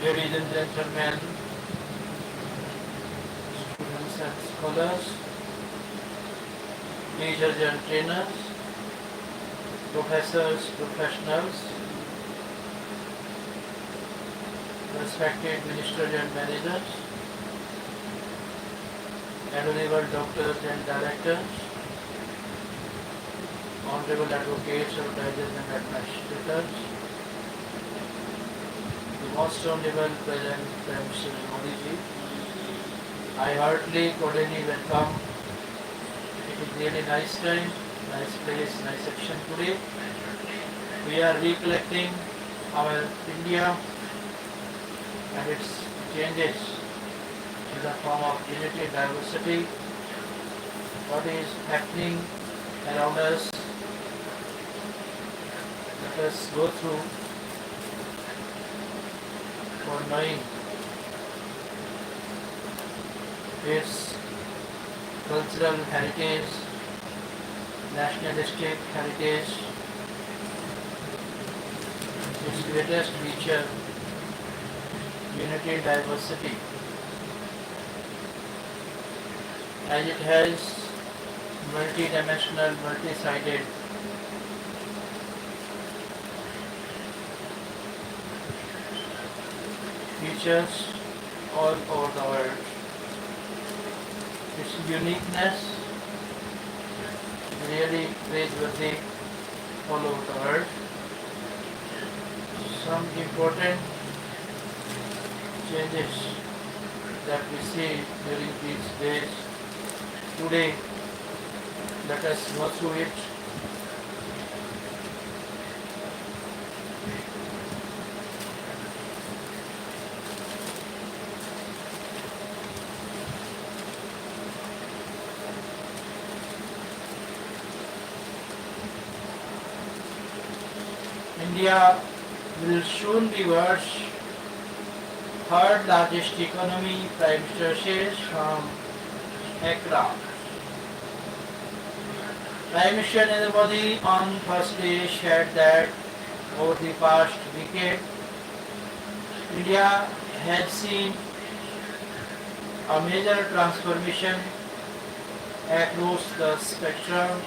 Ladies and gentlemen, students and scholars, teachers and trainers, professors, professionals, respected ministers and managers, honorable doctors and directors, honorable advocates, advisors and administrators, the most honorable President Prime Minister Modi ji, I heartily, cordially welcome. It is really nice time, nice place, nice action today. We are recollecting our India and its changes in the form of unity, diversity, what is happening around us. Let us go through for knowing its cultural heritage, nationalistic heritage, its greatest feature, unity, diversity, as it has multi-dimensional, multi-sided features all over the world. Its uniqueness is really praiseworthy all over the world. Some important changes that we see during these days. Today, let us go through it. India will soon be world's third largest economy, Prime Minister says from Accra. Prime Minister Narendra Modi on Thursday shared that over the past decade, India has seen a major transformation across the spectrum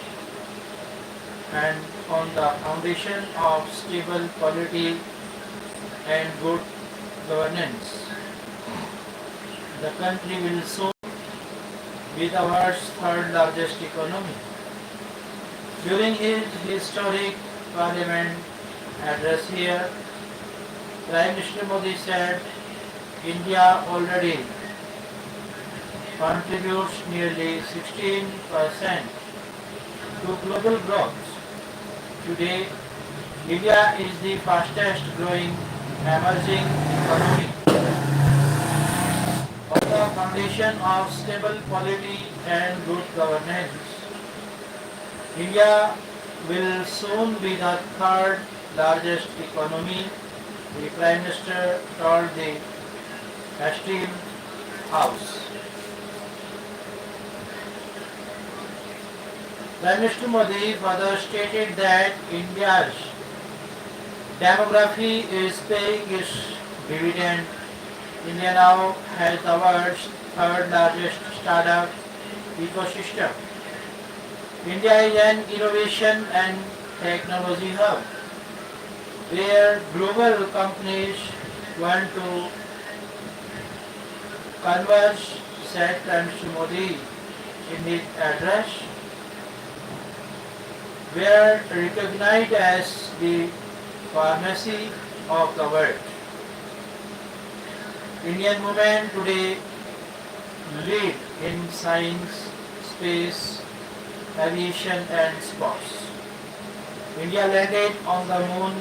and on the foundation of stable polity and good governance. The country will soon be the world's third largest economy. During his historic parliament address here, Prime Minister Modi said India already contributes nearly 16% to global growth. Today, India is the fastest growing emerging economy. On the foundation of stable polity and good governance, India will soon be the third largest economy, the Prime Minister told the esteemed House. Prime Minister Modi further stated that India's demography is paying its dividend. India now has the world's third largest startup ecosystem. India is an innovation and technology hub where global companies want to converge, said Prime Minister Modi in his address. We are recognized as the pharmacy of the world. Indian women today lead in science, space, aviation and sports. India landed on the moon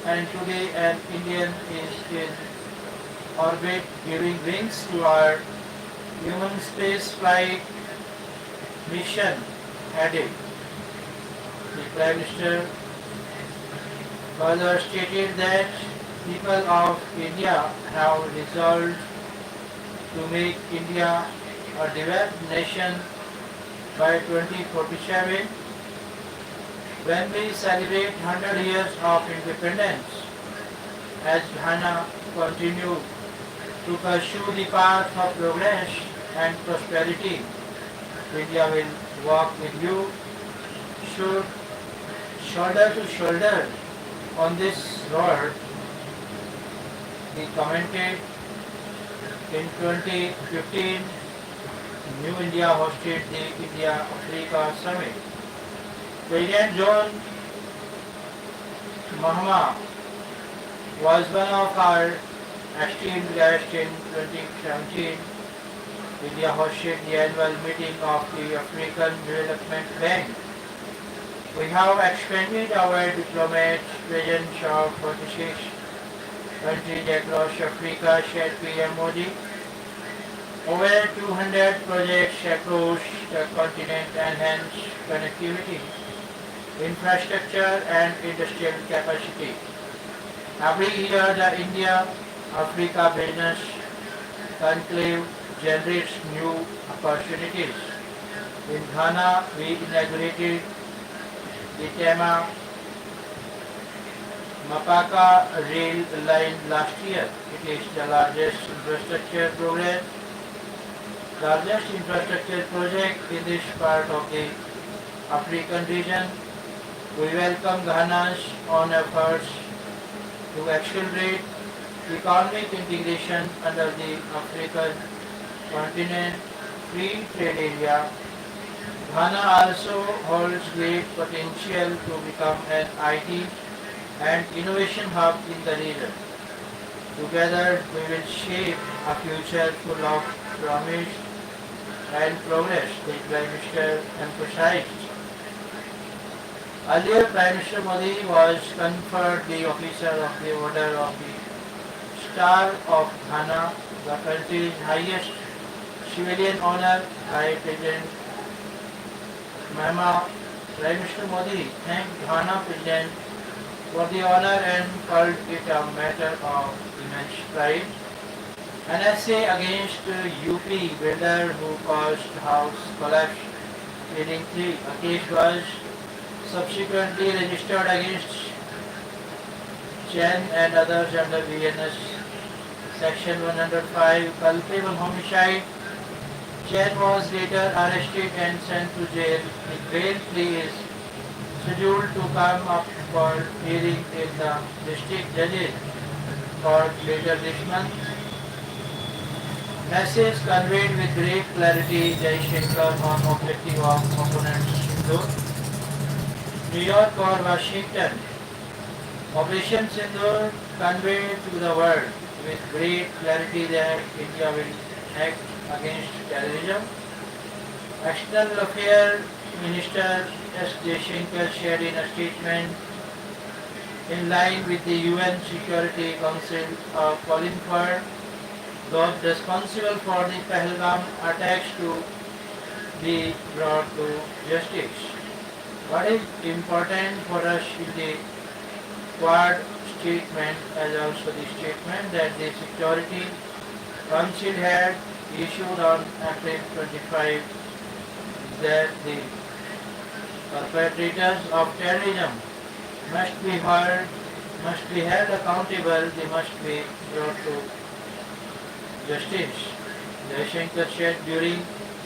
and today an Indian is in orbit giving wings to our human space flight mission headed. The Prime Minister further stated that people of India have resolved to make India a developed nation by 2047 when we celebrate 100 years of independence. As Ghana continued to pursue the path of progress and prosperity. India will walk with you should shoulder to shoulder on this road. He commented in 2015, New India hosted the India-Africa Summit. President John Mahama was one of our esteemed guests in 2017. India hosted the annual meeting of the African Development Bank. We have expanded our diplomat presence of 46 countries across Africa, said PM Modi. Over 200 projects across the continent enhance connectivity, infrastructure and industrial capacity. Every year the India-Africa Business Conclave generates new opportunities. In Ghana, we inaugurated the Tema Mapaka rail line last year. It is the largest infrastructure project in this part of the African region. We welcome Ghana's own efforts to accelerate economic integration under the African continent free trade area. Ghana also holds great potential to become an IT and innovation hub in the region. Together we will shape a future full of promise and progress, the Prime Minister emphasized. Earlier, Prime Minister Modi was conferred the officer of the Order of the Star of Ghana, the country's highest civilian honor, by President Mahama. Prime Minister Modi thanked Ghana President for the honor and called it a matter of immense pride. An essay against UP builder who caused house collapse leading 3. A case was subsequently registered against Chen and others under BNS Section 105 culpable homicide. Chen was later arrested and sent to jail. His bail plea is scheduled to come up for hearing in the district judges court later this month. Message conveyed with great clarity, Jai Shankar on objective of opponents. New York or Washington. Operation Sindoor conveyed to the world with great clarity that India will act against terrorism. External Affairs Minister S. Jaishankar shared in a statement in line with the UN Security Council calling for those responsible for the Pahalgam attacks to be brought to justice. What is important for us in the Quad statement as also the statement that the Security Council had issued on April 25 that the perpetrators of terrorism must be held accountable, they must be brought to justice. Jaishankar said during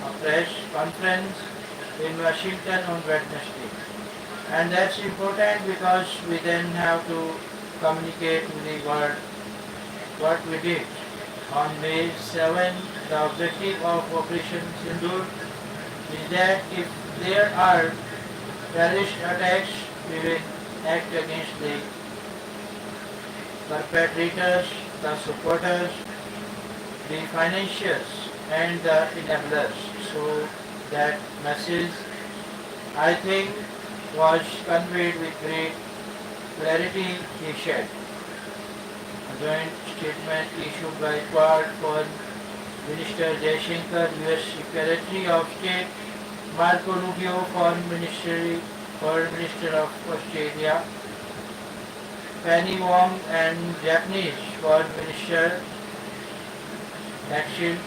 a press conference in Washington on Wednesday. And that's important because we then have to communicate to the world what we did. On May 7, the objective of Operation Sindoor is that if there are terrorist attacks, we will act against the perpetrators, the supporters, the financiers and the enablers. So that message, I think, was conveyed with great clarity, he said. A joint statement issued by Quad Foreign Minister Jaishankar, US Secretary of State Marco Rubio, Foreign Minister of Australia Penny Wong, and Japanese Foreign Minister Takeshi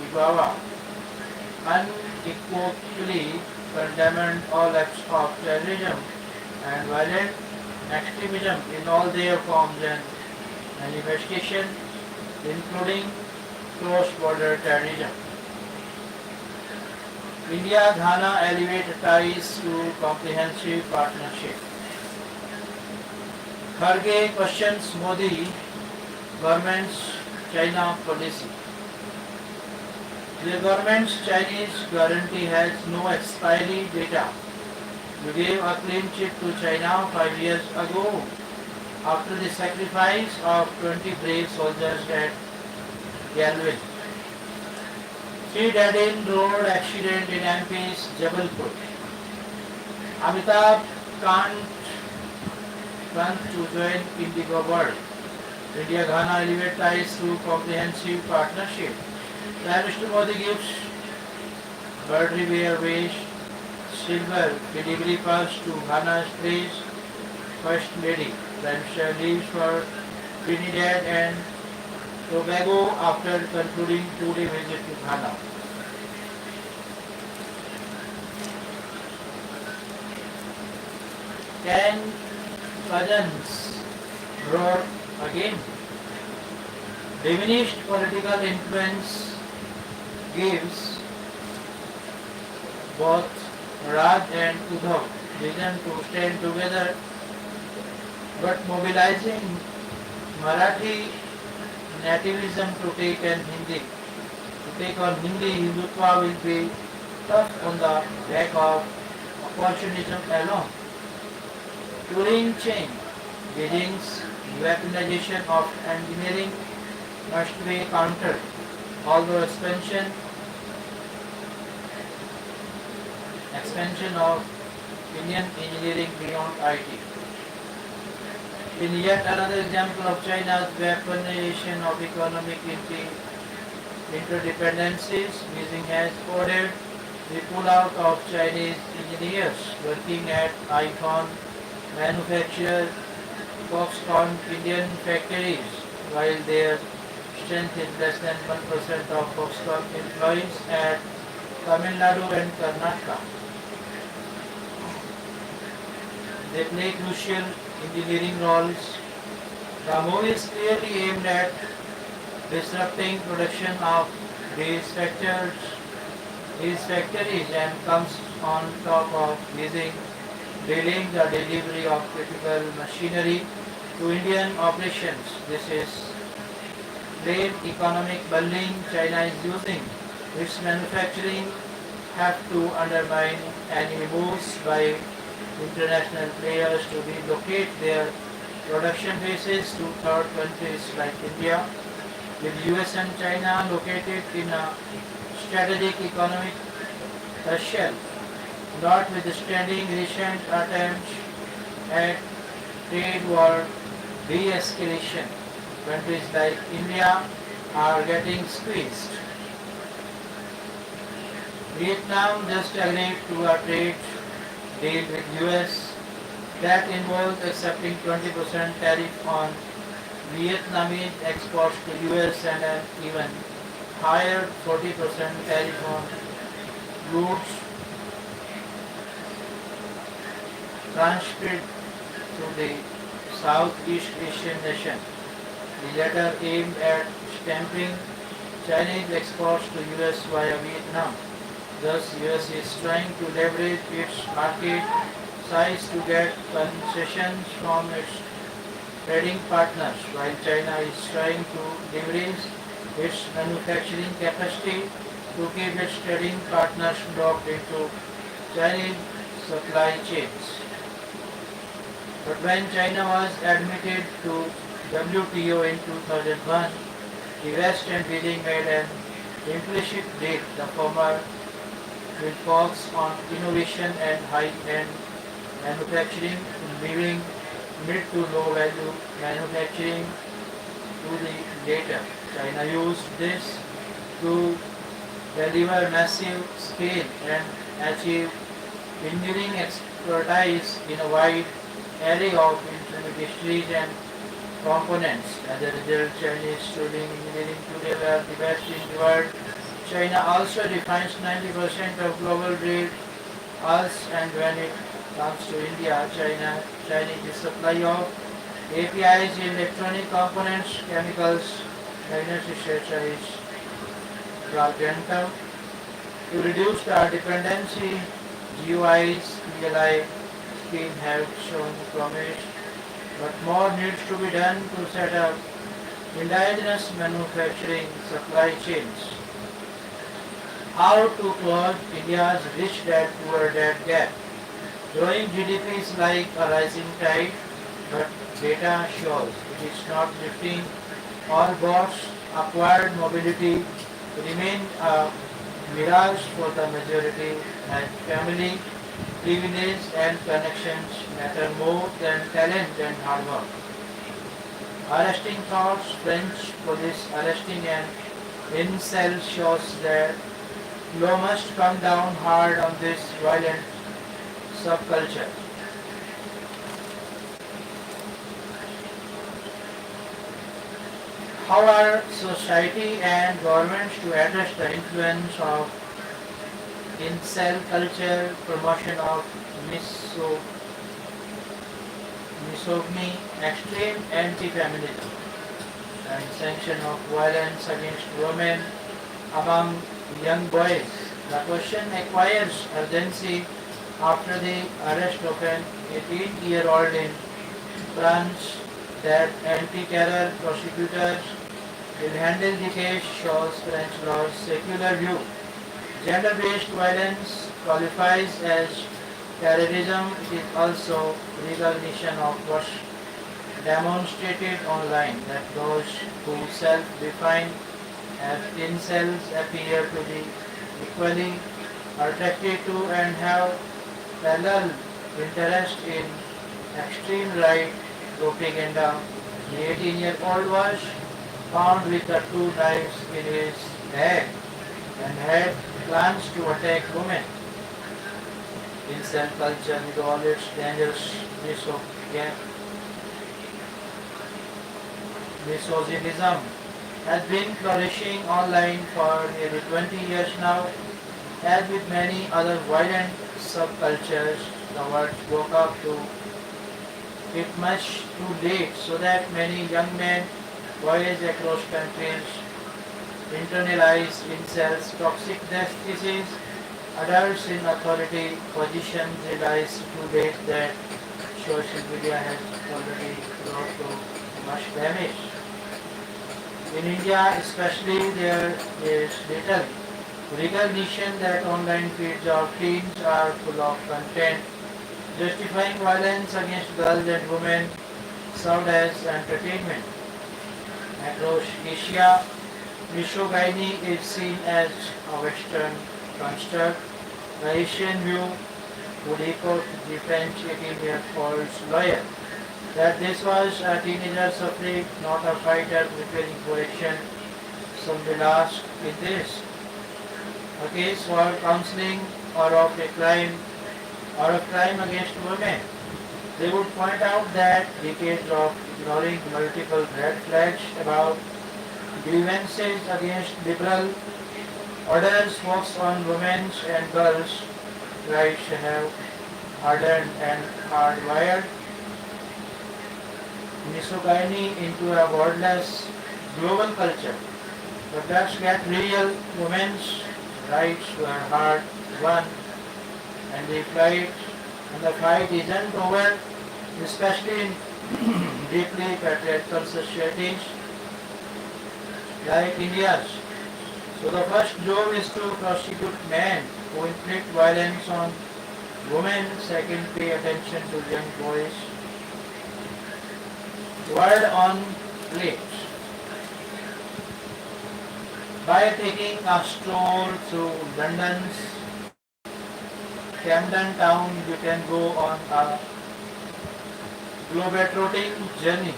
Iwata unequivocally condemned all acts of terrorism and violent extremism in all their forms and manifestation, including cross-border terrorism. India-Ghana elevate ties to comprehensive partnership. Kharge questions Modi government's China policy. The government's Chinese guarantee has no expiry data. You gave a clean chip to China 5 years ago after the sacrifice of 20 brave soldiers at Galway. 3 dead in road accident in MP's Jabalpur. Amitabh can't run to join Indigo World. India-Ghana elevate ties to comprehensive partnership. Prime Minister Modi gives Birdie Waste silver delivery pass to Ghana's praise First Lady. Prime Minister leaves for Trinidad and Tobago after concluding 2-day visit to Ghana. Can cousins roar again? Diminished political influence gives both Raj and Udhav reason to stand together, but mobilizing Marathi nativism to take on Hindi Hindutva will be tough on the back of opportunism alone. Turing chain, Beijing's weaponization of engineering must be countered, although expansion of Indian engineering beyond IT. In yet another example of China's weaponization of economic interdependencies, Beijing has ordered the pullout of Chinese engineers working at iPhone manufacturer Foxconn Indian factories, while their strength is less than 1% of Foxconn employees at Tamil Nadu and Karnataka. They play crucial engineering roles. The move is clearly aimed at disrupting production of these factories and comes on top of delaying the delivery of critical machinery to Indian operations. This is plain economic bullying. China is using its manufacturing have to undermine any moves by international players to relocate their production bases to third countries like India, with US and China located in a strategic economic shell. Notwithstanding recent attempts at trade war de-escalation, countries like India are getting squeezed. Vietnam just agreed to a trade deal with US that involves accepting 20% tariff on Vietnamese exports to US and an even higher 40% tariff on goods transferred to the Southeast Asian nation. The latter aimed at stamping Chinese exports to US via Vietnam. Thus, US is trying to leverage its market size to get concessions from its trading partners, while China is trying to leverage its manufacturing capacity to keep its trading partners locked into Chinese supply chains. But when China was admitted to WTO in 2001, the West and Beijing made an implicit deal. The former will focus on innovation and high-end manufacturing, leaving mid to low-value manufacturing to the later. China used this to deliver massive scale and achieve engineering expertise in a wide array of industries and components. As a result, Chinese tooling engineering today are the best in the world. China also defines 90% of global trade, and when it comes to India, Chinese supply of APIs, electronic components, chemicals, United States is gargantuan. To reduce our dependency, GUIs, PLI scheme have shown promise, but more needs to be done to set up indigenous manufacturing supply chains. How to close India's rich dad poor dad gap. Growing GDP is like a rising tide, but data shows it is not lifting all boats. Acquired mobility remain a mirage for the majority, and family, privilege and connections matter more than talent and hard work. Arresting thoughts, French police arresting an incel shows that law must come down hard on this violent subculture. How are society and governments to address the influence of incel culture, promotion of misogyny, extreme anti-feminism, and sanction of violence against women among young boys? The question acquires urgency after the arrest of an 18-year-old in France. That anti-terror prosecutors will handle the case shows French law's secular view. Gender-based violence qualifies as terrorism. It is also recognition of what's demonstrated online, that those who self-define as incels appear to be equally attracted to and have parallel interest in extreme right propaganda. The 18-year-old was found with the two knives in his bag and had plans to attack women. Incel culture with all its dangers, misogynism has been flourishing online for nearly 20 years now. As with many other violent subcultures, the world woke up to it much too late, so that many young men, boys across countries internalize incels, toxic disease. Adults in authority positions realize too late that social media has already brought to much damage. In India especially, there is little recognition that online feeds of teens are full of content justifying violence against girls and women, served as entertainment. Across Asia, misogyny is seen as a Western construct. The Asian view would echo the French 18-year-old's lawyer that this was a teenager suffering, not a fighter preparing for action. Some will ask, is this a case for counseling or of a crime against women? They would point out that decades of ignoring multiple red flags about grievances against liberal orders focus on women's and girls' rights have hardened and hardwired misogyny into a wordless global culture. But let's get real. Women's rights were hard won, and the fight isn't over, especially in deeply patriarchal societies like India's. So the first job is to prosecute men who inflict violence on women. Second, pay attention to young boys. Word on plates. By taking a stroll through London's Camden Town, you can go on a globetrotting journey.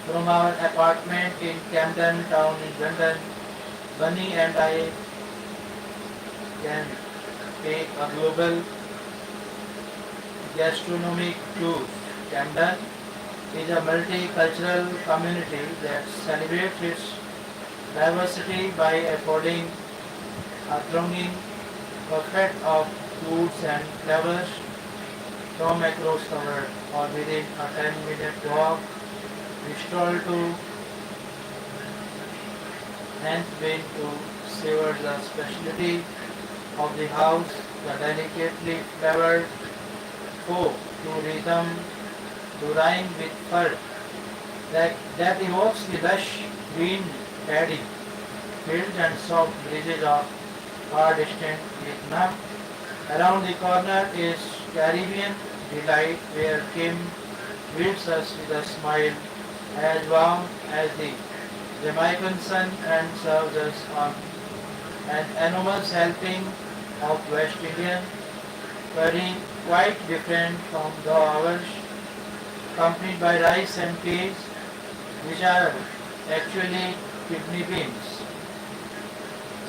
From our apartment in Camden Town in London, Bunny and I can take a global gastronomic tour. Camden is a multicultural community that celebrates its diversity by affording a thronging buffet of foods and flavors. from across the world or within a 10-minute walk. We stroll to nth bin to savor the specialty of the house, the delicately flavored folk to rhythm, to rhyme with fur that evokes the lush green paddy fields and soft breezes of far distant Vietnam. Around the corner is Caribbean delight where Kim greets us with a smile as warm as the Jamaican sun and serves us on an enormous helping of West Indian curry quite different from the ours, accompanied by rice and peas, which are actually kidney beans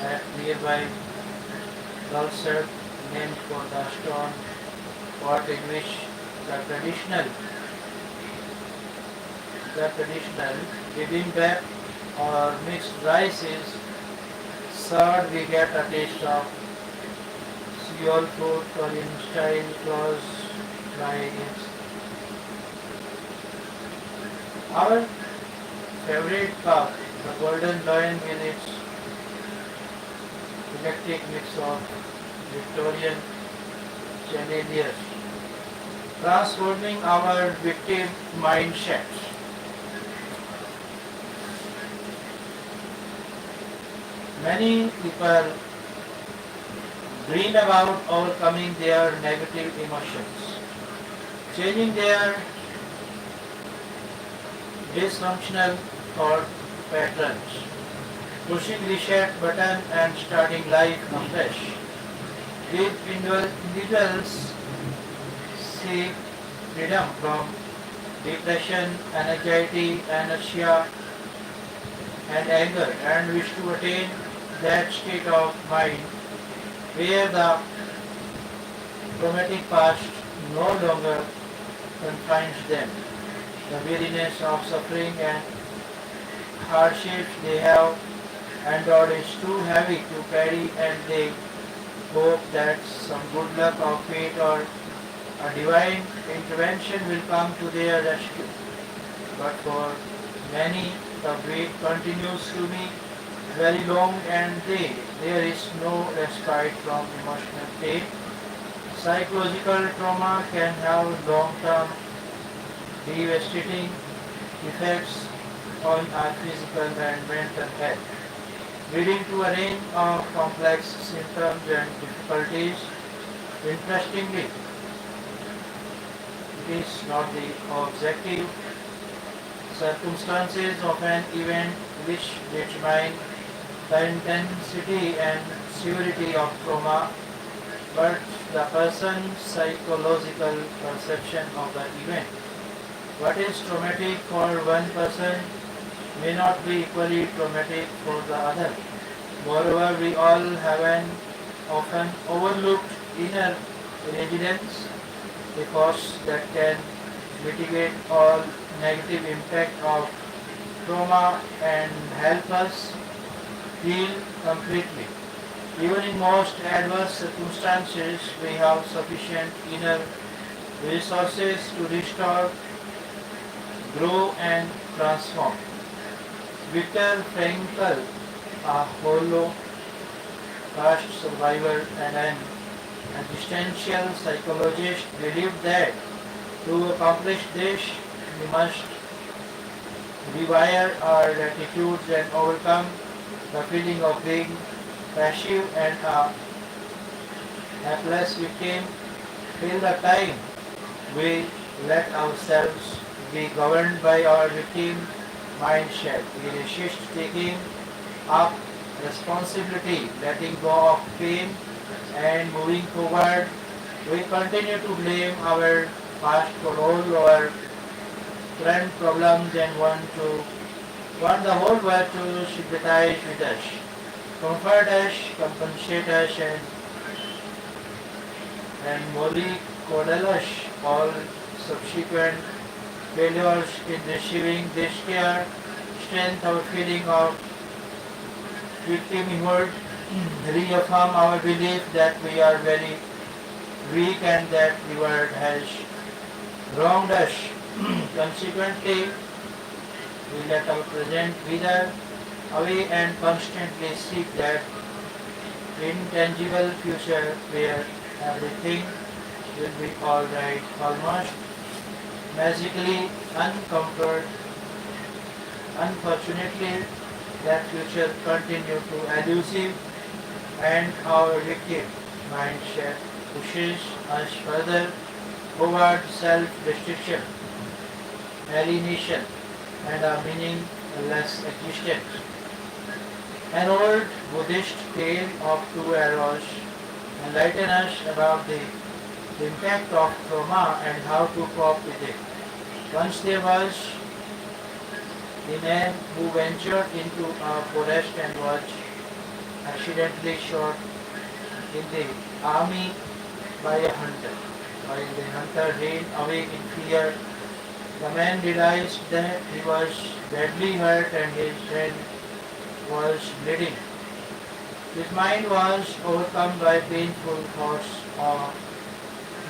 at nearby Gulf named for the stone pot in which the traditional bibimbap or mixed rice is served. We get a taste of Seoul food Korean style close by its our favorite cup, the golden loin with its eclectic mix of Victorian chandeliers, transforming our victim mindsets. Many people dream about overcoming their negative emotions, changing their dysfunctional thought patterns, pushing reset button and starting life afresh. These individuals seek freedom from depression, anxiety, inertia, and anger, and wish to attain that state of mind where the traumatic past no longer confines them. The weariness of suffering and hardships they have endured is too heavy to carry, and they hope that some good luck of fate or a divine intervention will come to their rescue. But for many, the wait continues to be very long, and there is no respite from emotional pain. Psychological trauma can have long-term devastating effects on our physical and mental health, leading to a range of complex symptoms and difficulties. Interestingly, it is not the objective circumstances of an event which determine the intensity and severity of trauma, but the person's psychological perception of the event. What is traumatic for one person may not be equally traumatic for the other. Moreover, we all have an often overlooked inner resilience, a force that can mitigate all negative impact of trauma and help us heal completely. Even in most adverse circumstances, we have sufficient inner resources to restore, grow, and transform. Viktor Frankl, a Holocaust survivor and an existential psychologist, believed that to accomplish this, we must rewire our attitudes and overcome the feeling of being passive and a helpless victim till the time we let ourselves be governed by our victim mindset. We resist taking up responsibility, letting go of pain, and moving forward. We continue to blame our past for all our current problems and want the whole world to sympathize with us, comfort us, compensate us, and mollycoddle us. All subsequent failures in receiving this care strengthen our feeling of victimhood, reaffirm our belief that we are very weak and that the world has wronged us. Consequently, we let our present wither away and constantly seek that intangible future where everything will be alright, almost magically uncomforted. Unfortunately, that future continues to elusive and our victim mindset pushes us further toward self-destruction, alienation, and a meaningless existence. An old Buddhist tale of two arrows enlightens us about the impact of trauma and how to cope with it. Once there was a man who ventured into a forest and was accidentally shot in the army by a hunter. While the hunter ran away in fear, the man realized that he was badly hurt and his hand was bleeding. His mind was overcome by painful thoughts of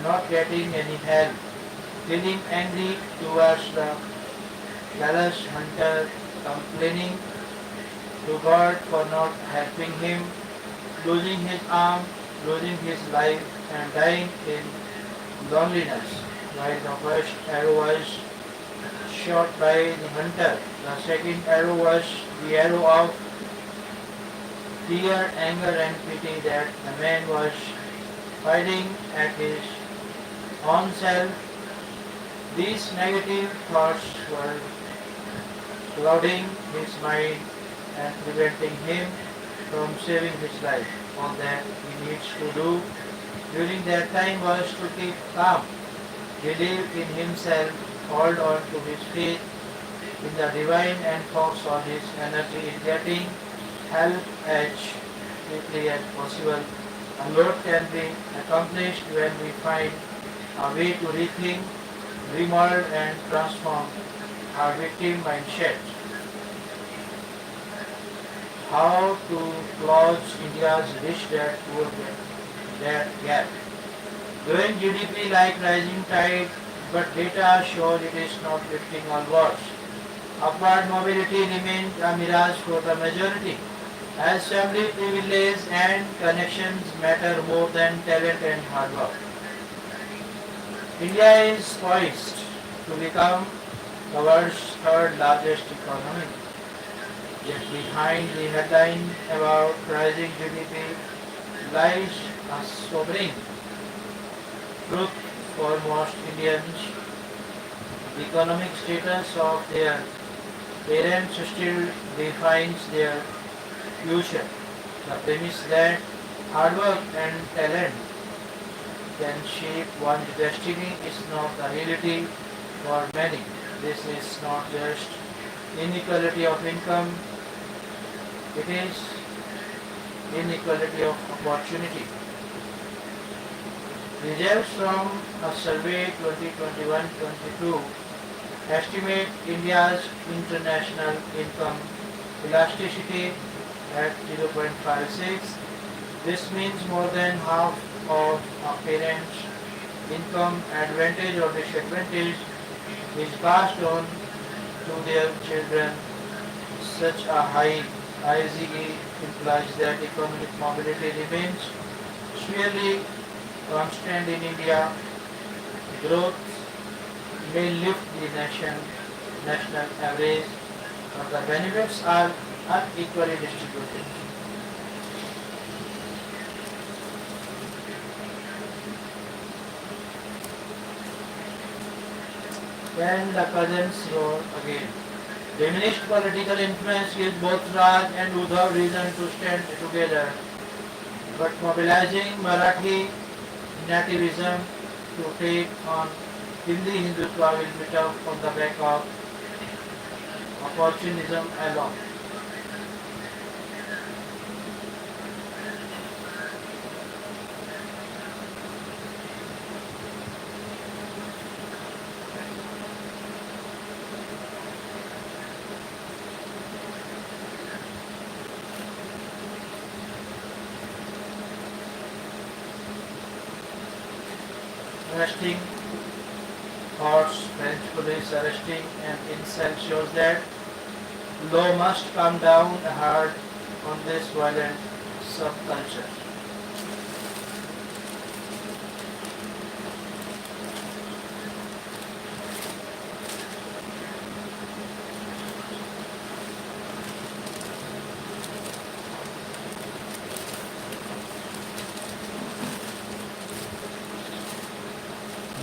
not getting any help. Feeling angry towards the callous hunter, complaining to God for not helping him, losing his arm, losing his life, and dying in loneliness. While the first arrow was shot by the hunter, the second arrow was the arrow of fear, anger, and pity that the man was fighting at his own self. These negative thoughts were clouding his mind and preventing him from saving his life. All that he needs to do during that time was to keep calm, believe in himself, hold on to his faith in the divine and focus on his energy in getting help as quickly as possible. A lot can be accomplished when we find a way to rethink, remold and transform our victim mindset. How to close India's rich debt poor debt gap. Growing GDP like rising tide, but data shows it is not lifting all boats. Upward mobility remains a mirage for the majority, as family privilege and connections matter more than talent and hard work. India is poised to become the world's third largest economy. Yet behind the headline about rising GDP lies a sobering truth for most Indians. The economic status of their parents still defines their future. The premise that hard work and talent can shape one's destiny is not a reality for many. This is not just inequality of income, it is inequality of opportunity. Results from a survey 2021-22 estimate India's international income elasticity at 0.56. This means more than half of a parent's income, advantage or disadvantage, is passed on to their children. Such a high IGE implies that economic mobility remains severely constant in India. Growth may lift the national average, but the benefits are unequally distributed. Then the cousins roar again. Diminished political influence gives both Raj and Uddhav reason to stand together, but mobilizing Marathi nativism to take on Hindi Hindutva will be tough on the back of opportunism alone. protesting, thoughts French police arresting, and incel shows that law must come down hard on this violent subculture.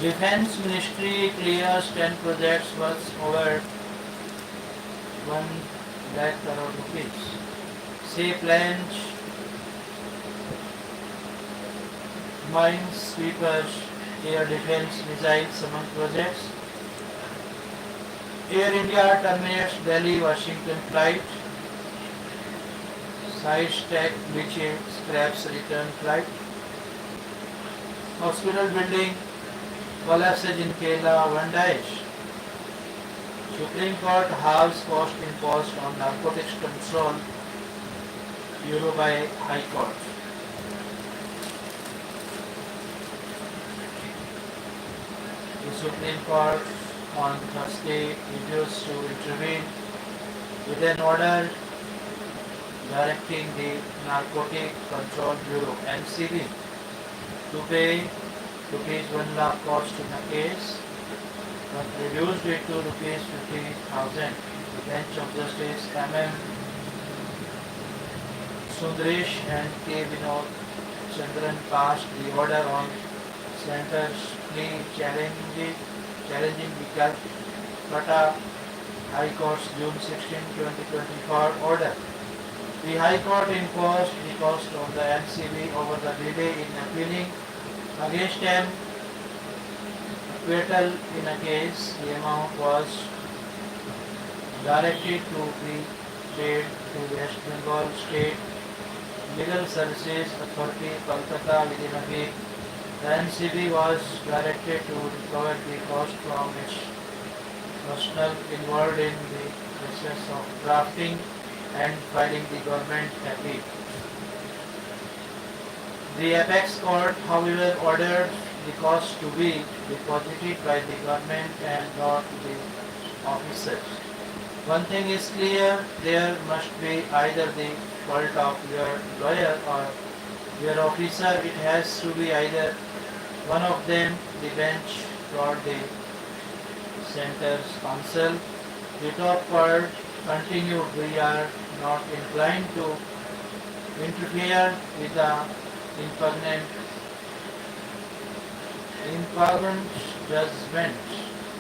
Defense Ministry clears 10 projects worth over 1 lakh crore rupees. Sea plans, mines, sweepers, air defense missiles among projects. Air India terminates Delhi-Washington flight. Side stack bleaching scraps return flight. Hospital building collapses in Kerala, one dies. Supreme Court halves cost imposed on narcotics control, Euro by High Court. The Supreme Court on Thursday refused to intervene with an order directing the Narcotic Control Bureau (NCB) to pay rupees 1 lakh cost in the case, but reduced it to rupees 50,000. The bench of Justice M.M. Sundaresh and K. Vinod Chandran passed the order on Center's plea challenging the Calcutta High Court's June 16, 2024 order. The High Court imposed the cost of the NCB over the delay in appealing against an acquittal in a case. The amount was directed to be paid to West Bengal State Legal Services Authority, Kolkata, within a week. The NCB was directed to recover the cost from its personnel involved in the process of drafting and filing the government appeal. The apex court, however, ordered the cost to be deposited by the government and not the officers. One thing is clear, there must be either the fault of your lawyer or your officer. It has to be either one of them. The bench brought the center's counsel. The top court continued, we are not inclined to interfere with the impugnant judgment.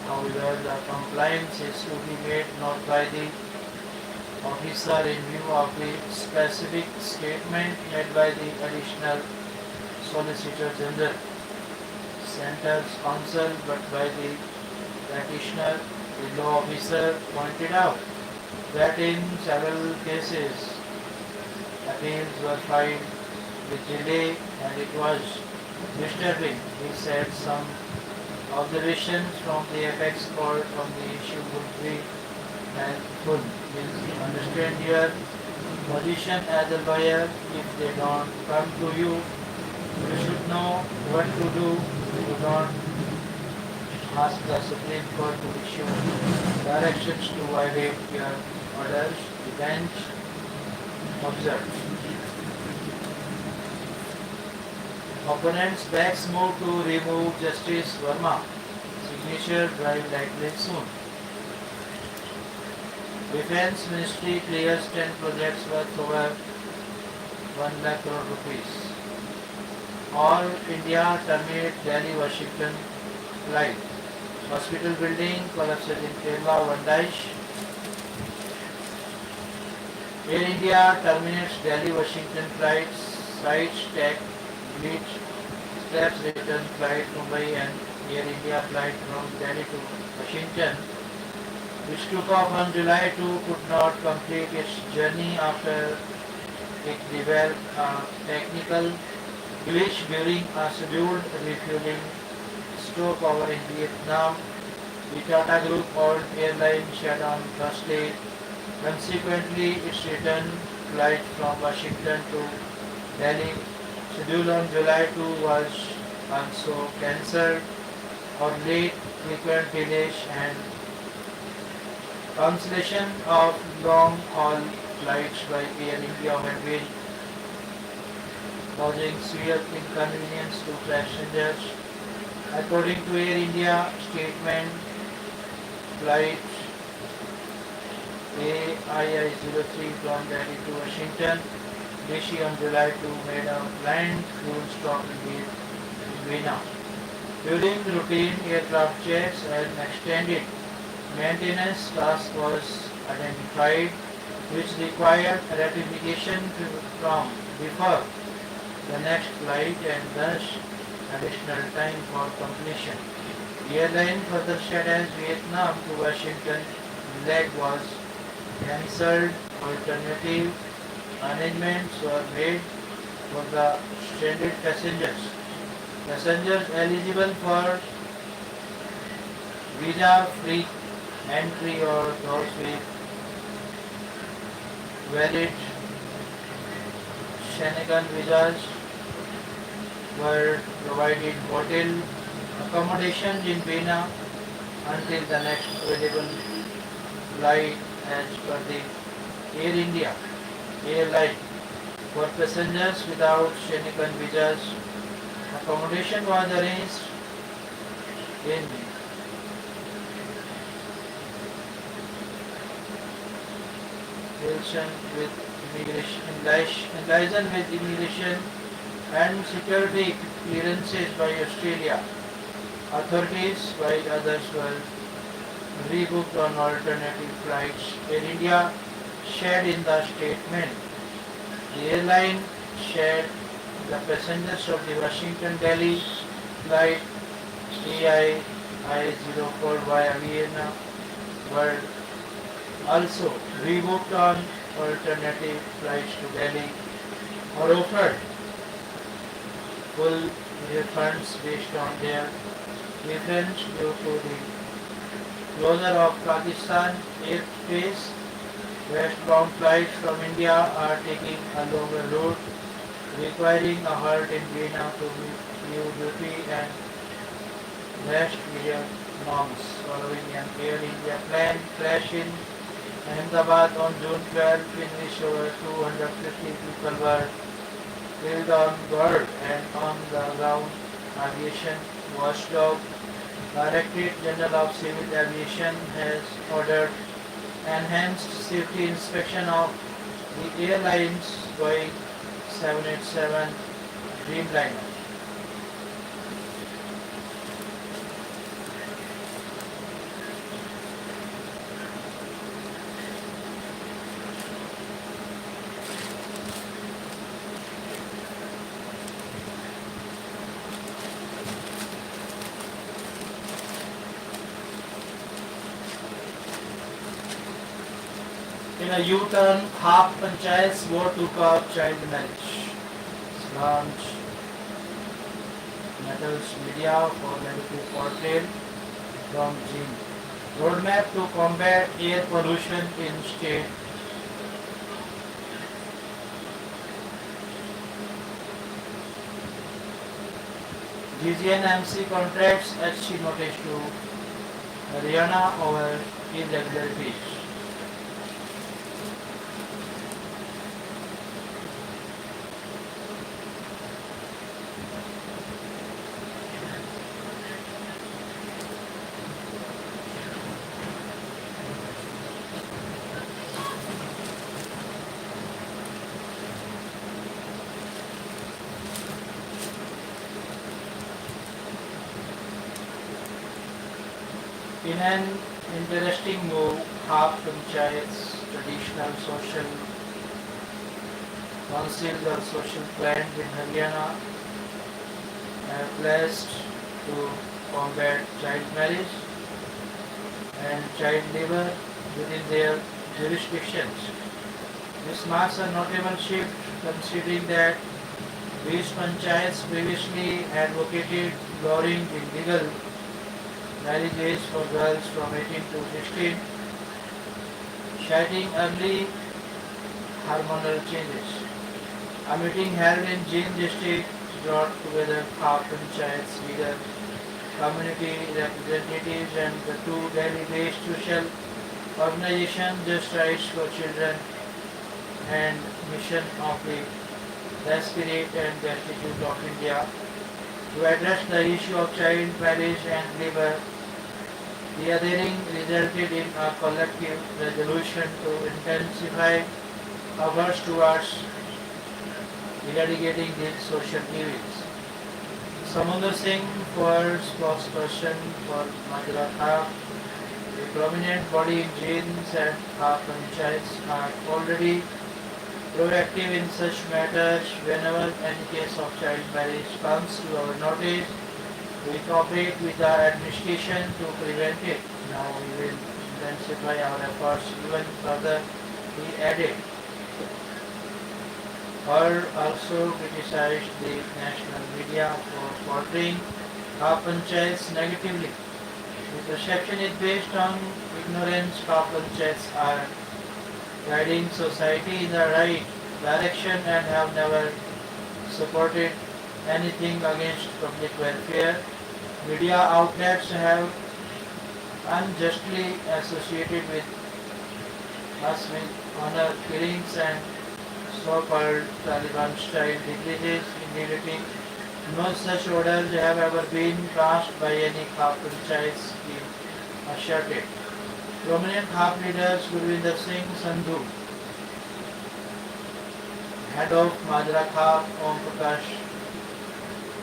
However, the compliance is to be made not by the officer in view of the specific statement made by the additional Solicitor General, Center's counsel, but by the practitioner. The law officer pointed out that in several cases appeals were filed with delay and it was disturbing. He said some observations from the apex court on the issue would be helpful. Please understand your position as a lawyer. If they don't come to you, you should know what to do. You don't ask the Supreme Court to issue directions to violate your orders. The bench observed. Opponents' backs move to remove Justice Verma. Signature drive likely soon. Defense Ministry clears 10 projects worth over 1 lakh crore rupees. All India terminate Delhi-Washington flight. Hospital building collapses in Kerala, one dies. Air India terminates Delhi-Washington flights. Side stack bleach scraps return flight Mumbai and Air India flight from Delhi to Washington, which took off on July 2, could not complete its journey after it developed a technical glitch during a scheduled refueling stopover in Vietnam. The Tata Group owned airline shut down Thursday. Consequently, its return flight from Washington to Delhi, scheduled on July 2, was also cancelled. or late frequent delays and cancellation of long-haul flights by Air India have been causing severe inconvenience to passengers. According to Air India statement, flight AI03 from Delhi to Washington DC on July 2 made a planned fuel stop in Vienna. During routine aircraft checks, an extended maintenance task was identified which required ratification from before the next flight and thus additional time for completion. The airline further said as Vietnam to Washington leg was cancelled, alternative arrangements were made for the stranded passengers. Passengers eligible for visa-free entry or those with valid Schengen visas were provided hotel accommodations in Vienna until the next available flight as per the Air India airline. For passengers without Schengen visas, accommodation was arranged in relation with immigration and security clearances by Australia authorities, while others were rebooked on alternative flights. Air India shared in the statement. The airline shared the passengers of the Washington-Delhi flight AI04 via Vienna were also rebooked on alternative flights to Delhi or offered full refunds based on their preference due to the closure of Pakistan airspace. Westbound flights from India are taking a longer route, requiring a halt in Vienna to view duty and rest period norms. Following an Air India plane crash in Ahmedabad on June 12, in which over 250 people were killed on board and on the ground, aviation watchdog Directorate General of Civil Aviation has ordered enhanced safety inspection of the airline's Boeing 787 Dreamliner. In a U-turn, half panchayats vote to curb child marriage. Launch metals media for negative portrayal from Jin. Roadmap to combat air pollution in state. GGNMC contracts HC notice to Haryana over irregularities. In an interesting move, half panchayats, traditional social councils or social plans in Haryana have pledged to combat child marriage and child labour within their jurisdictions. This marks a notable shift considering that these panchayats previously advocated lowering the legal marriage age for girls from 18 to 16, citing early hormonal changes. A meeting held in Jin district brought together half panchayats leaders community representatives and the two Delhi-based social organizations Just Rights for Children and Mission of the Desperate and Destitute of India to address the issue of child marriage and labor. The othering resulted in a collective resolution to intensify efforts towards eradicating these social evils. Samundar Singh, former spokesperson for UnivDrRK, a prominent body in jails and panchayats, are already proactive in such matters. Whenever any case of child marriage comes to our notice, we cooperate with the administration to prevent it. Now we will intensify our efforts even further, he added. Her also criticized the national media for portraying panchayats negatively. The perception is based on ignorance. Panchayats are guiding society in the right direction and have never supported anything against public welfare. Media outlets have unjustly associated with us with honor killings and so-called Taliban-style decreases in reality. No such orders have ever been passed by any panchayats, he asserted. Prominent Khap leaders Gurvinder Singh Sandhu, head of Madra Khap, Om Prakash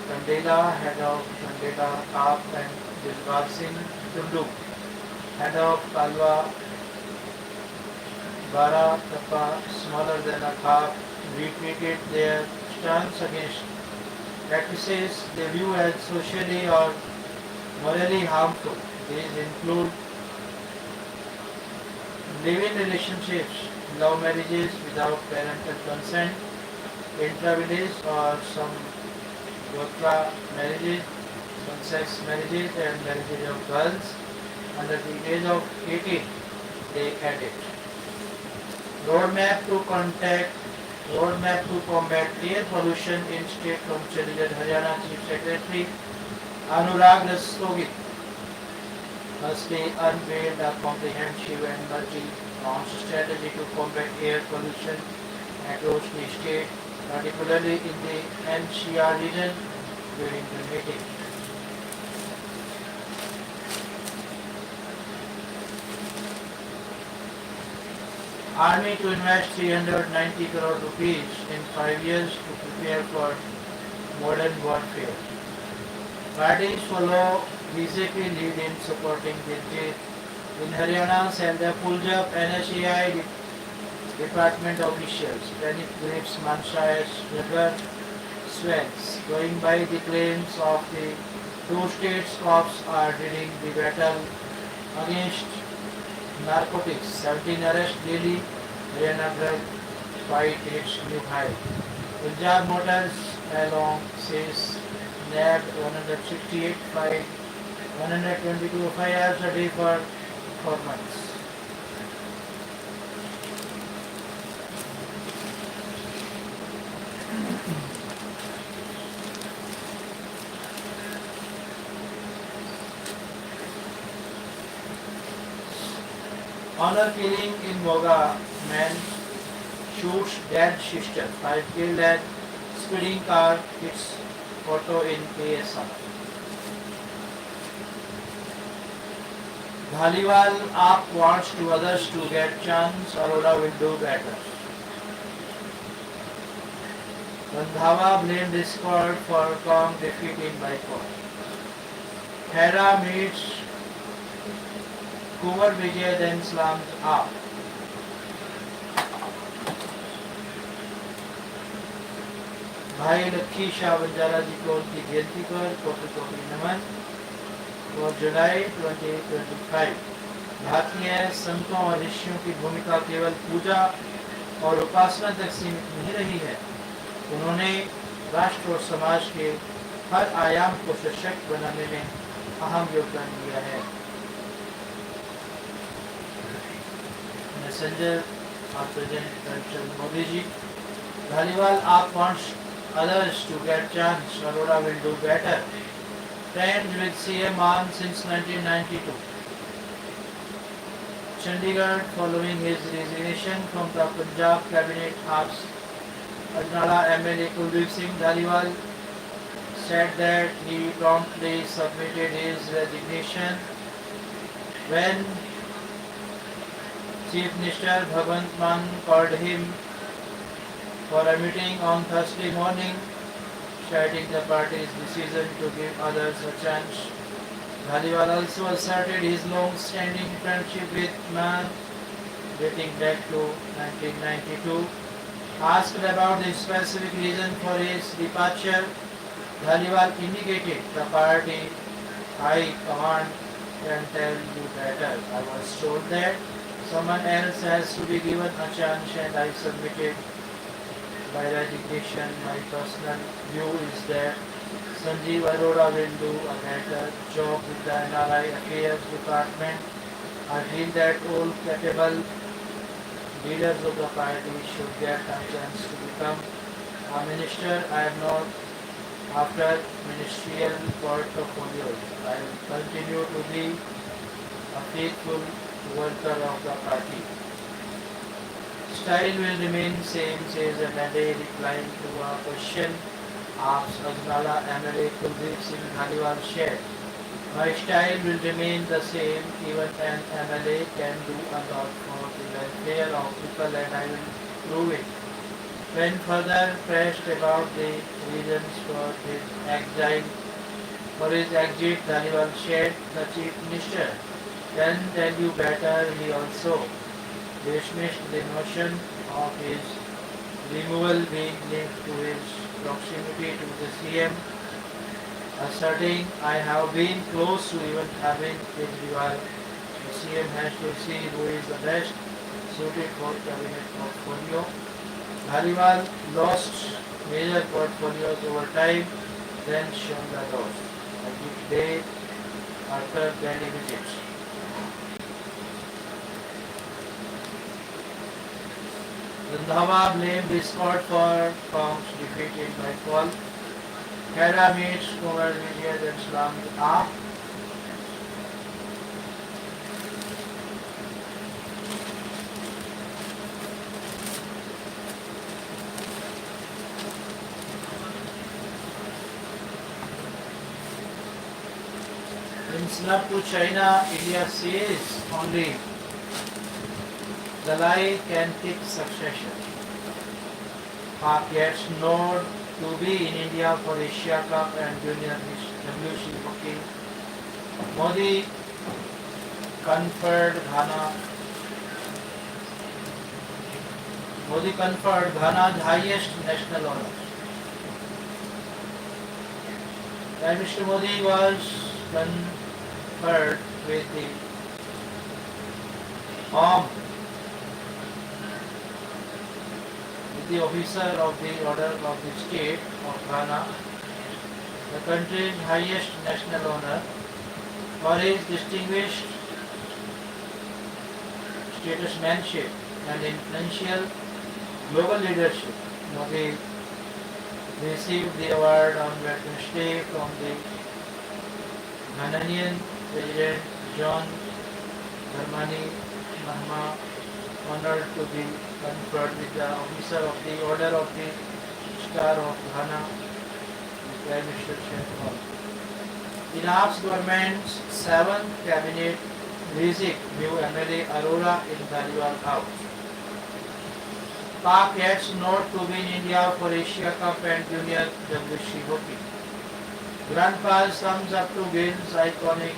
Kandela, head of Kandela Khap, and Dilbag Singh Tundu, head of Kalwa Bara Kappa, smaller than a Khap, repeated their stance against practices they view as socially or morally harmful. These include live-in relationships, love marriages without parental consent, intra-village or some Gotra marriages, same-sex marriages and marriages of girls under the age of 18, they added. Roadmap to combat air pollution in State Council, Haryana Chief Secretary Anurag Rastogi Thursday unveiled a comprehensive and multi-pronged strategy to combat air pollution across the state, particularly in the NCR region during the meeting. Army to invest 390 crore rupees in 5 years to prepare for modern warfare. Parties follow BJP lead in supporting Diljit. In Haryana, Sandhya Punjab, NSAI department officials panic grips Mansai's river swells. Going by the claims of the two states, cops are leading the battle against narcotics. 17 arrests daily. Haryana drug fight its new high. Punjab Motors along says nabbed 168 fight 122 FIRs a day for 4 months. Honor killing in Moga, man shoots dead sister. 5 killed at speeding car hits auto in KSR. Dhaliwal Aap wants to others to get chance, Arora will do better. Randhawa blamed the squad for Kong defeat in Baikot. Hera meets Kumar Vijay then slams Aap. भाई लक्की शाह बंजारा जी को उनकी जयंती पर कोटि कोटि नमन। For July 2025, भारतीय संतों और ऋषियों की भूमिका केवल पूजा और उपासना तक सीमित नहीं रही है। उन्होंने राष्ट्र और समाज के हर आयाम को सशक्त बनाने में अहम योगदान दिया है। Messenger of President Modi ji, Dhaliwal Aap wants others to get chance, Arora will do better. Friends with CM on since 1992. Chandigarh, following his resignation from the Punjab cabinet, asks Ajnala MLA Kuldeep Singh Dhaliwal said that he promptly submitted his resignation when Chief Minister Bhagwant Mann called him for a meeting on Thursday morning, citing the party's decision to give others a chance. Dhaliwal also asserted his long-standing friendship with Mann, dating back to 1992. Asked about the specific reason for his departure, Dhaliwal indicated the party high command can tell you better. I was told that someone else has to be given a chance and I submitted my resignation. My personal view is that Sanjeev Arora will do a better job with the NRI Affairs Department. I feel that all capable leaders of the party should get a chance to become a minister. I am not after ministerial portfolios. I will continue to be a faithful worker of the party. Style will remain same, says MLA, replying to a question asked Ajnala MLA Kuldeep Singh Dhaliwal shared. My style will remain the same, even an MLA can do a lot for the welfare of people and I will prove it. When further pressed about the reasons for his exit, Dhaliwal shared the Chief Minister can tell you better. He also dismissed the notion of his removal being linked to his proximity to the CM, asserting, I have been close to even having Kejriwal. The CM has to see who is the best suited for cabinet portfolio. Dhaliwal lost major portfolios over time, then shown the loss. A good day after Delhi visits. Randhawa blamed Discord for Kong's defeat in Bengal. Khaira meets Kumar Vijay and slammed up. In snub to China, India says only the lie can kick succession. Pak gets nod to be in India for Asia Cup and Junior WC hockey. Modi conferred Ghana's highest national honor. Prime Minister Modi was conferred with the officer of the Order of the State of Ghana, the country's highest national honor, for his distinguished statesmanship and influential global leadership. Modi received the award on Wednesday from the Ghanaian President John Dramani Mahama, honored to be conferred with the officer of the Order of the Star of Ghana, the Prime Minister Shenton. In Ap's government's 7th cabinet visit, view MLA Arora in Dhaliwal House. Pak gets nod to be in India for Asia Cup and Junior WC hockey. Grandpa's thumbs up to Gill's iconic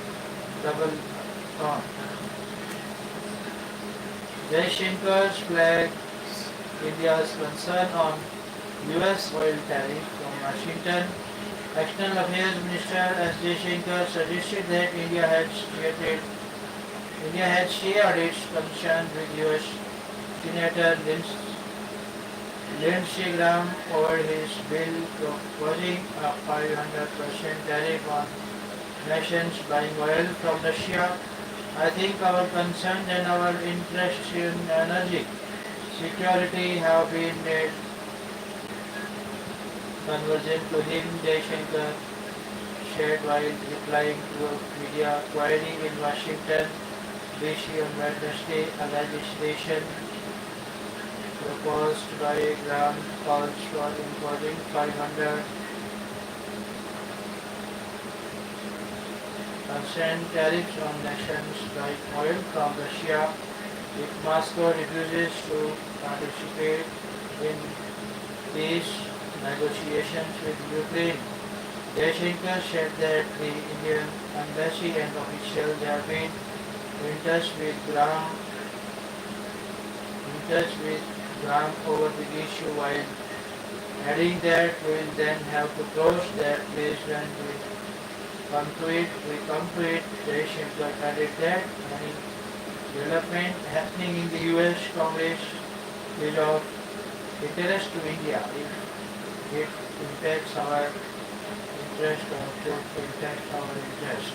double ton. Jaishankar's flags India's concern on US oil tariff from Washington. External Affairs Minister S. Jaishankar suggested that India had shared its concern with US Senator Lindsey Graham over his bill proposing a 500% tariff on nations buying oil from Russia. I think our concerns and our interests in energy security have been made convergent to him, Jaishankar shared while replying to a media query in Washington, D.C. on Wednesday. A legislation proposed by Graham calls for imposing 500% tariffs on nations like oil from Russia if Moscow refuses to participate in peace negotiations with Ukraine. Jaishankar said that the Indian embassy and officials have been in touch with Graham over the issue, while adding that we will then have to close that place when we come to it. Jaishankar added that any development happening in the US Congress is of interest to India if it impacts our interest or should impact our interest.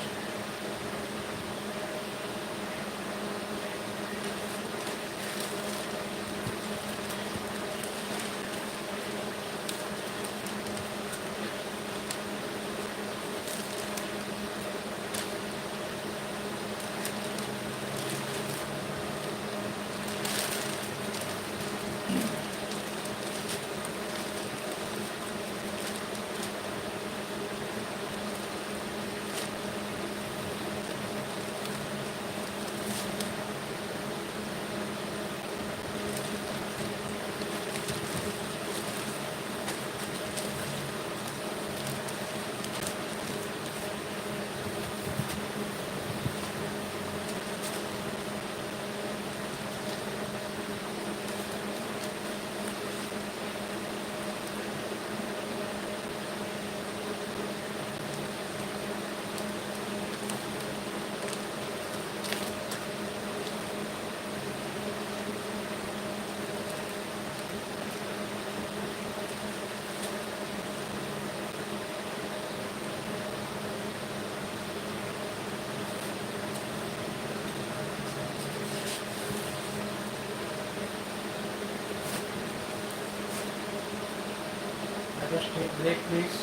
Let us take break, please.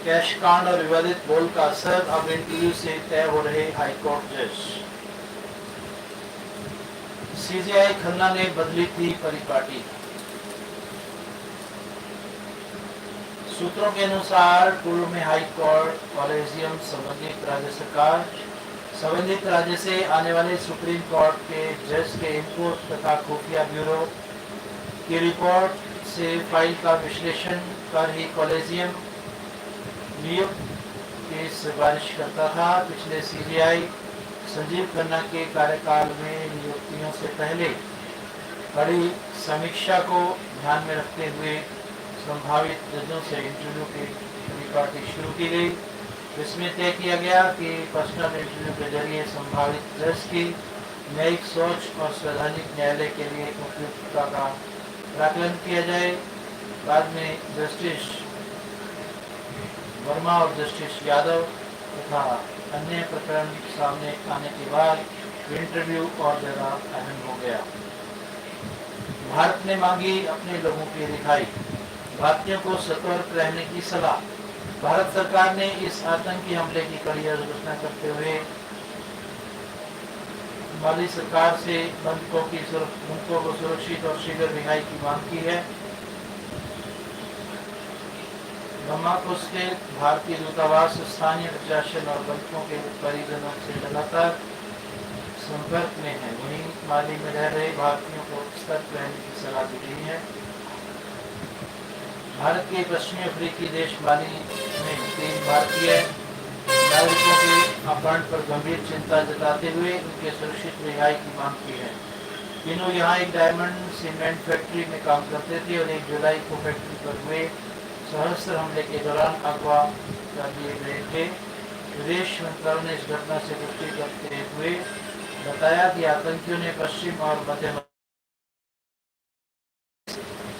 Cash कांड और विवादित बोल का असर अब interview से तय हो रहे हाईकोर्ट जज। सीजीआई खन्ना ने बदली थी परिपाटी। सूत्रों के अनुसार पूर्व में हाईकोर्ट कॉलेजियम संबंधित राज्य से आने वाले सुप्रीम कोर्ट के जज के इनपुट तथा खुफिया ब्यूरो की रिपोर्ट से फाइल का विश्लेषण कर ही कॉलेजियम नियुक्त की सिफारिश करता था। पिछले सीजीआई संजीव खन्ना के कार्यकाल में नियुक्तियों से पहले कड़ी समीक्षा को ध्यान में रखते हुए संभावित जजों से इंटरव्यू की परिपाटी शुरू की गई। इसमें तय किया गया कि पर्सनल इंटरव्यू के जरिए संभावित जज की न्यायिक सोच और संवैधानिक न्यायालय के लिए उपयुक्तता का प्राकलन किया जाए। बाद में जस्टिस वर्मा और जस्टिस यादव तथा अन्य प्रकरण सामने आने के बाद इंटरव्यू और ज़्यादा अहम हो गया। भारत ने मांगी अपने लोगों की रिहाई, भारतीयों को सतर्क रहने की सलाह। भारत सरकार ने इस आतंकी हमले की कड़ी आलोचना करते हुए माली सरकार से बंधकों को सुरक्षित और शीघ्र रिहाई की मांग की है। बमाको स्थित भारतीय दूतावास स्थानीय प्रशासन और बंधकों के परिजनों से लगातार संपर्क में है। वहीं माली में रह रहे भारतीयों को सतर्क रहने की सलाह दी गई है। भारत के पश्चिमी अफ्रीकी देश माली में 3 भारतीय नागरिकों के अपहरण पर गंभीर चिंता जताते हुए उनके सुरक्षित रिहाई की मांग की है। तीनों यहाँ एक डायमंड सीमेंट फैक्ट्री में काम करते थे और 1 जुलाई को फैक्ट्री पर हुए सशस्त्र हमले के दौरान अगवा कर लिए गए थे। विदेश मंत्रालय ने इस घटना से पुष्टि करते हुए बताया कि आतंकियों ने पश्चिम और मध्य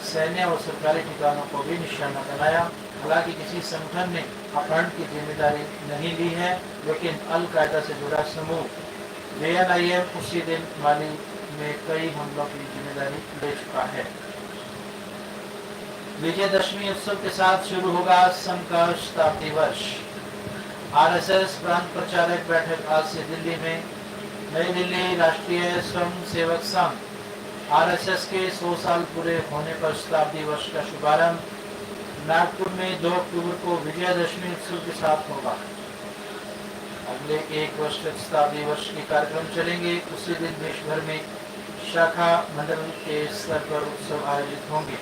सैन्य और सरकारी ठिकानों को भी निशाना बनाया। हालांकि किसी संगठन ने अपहरण की जिम्मेदारी नहीं ली है, लेकिन अल कायदा से जुड़ा समूह JNIM उसी दिन माली में कई हमलों की जिम्मेदारी ले चुका है। विजयदशमी उत्सव के साथ शुरू होगा संघ का शताब्दी वर्ष। RSS प्रांत प्रचारक बैठक आज से दिल्ली में। नई दिल्ली राष्ट्रीय स्वयं सेवक संघ RSS के 100 साल पूरे होने पर शताब्दी वर्ष का शुभारंभ नागपुर में 2 अक्टूबर को विजयदशमी उत्सव के साथ होगा। अगले 1 वर्ष तक शताब्दी वर्ष के कार्यक्रम चलेंगे। उसी दिन देश भर में शाखा मंडल के स्तर पर उत्सव आयोजित होंगे।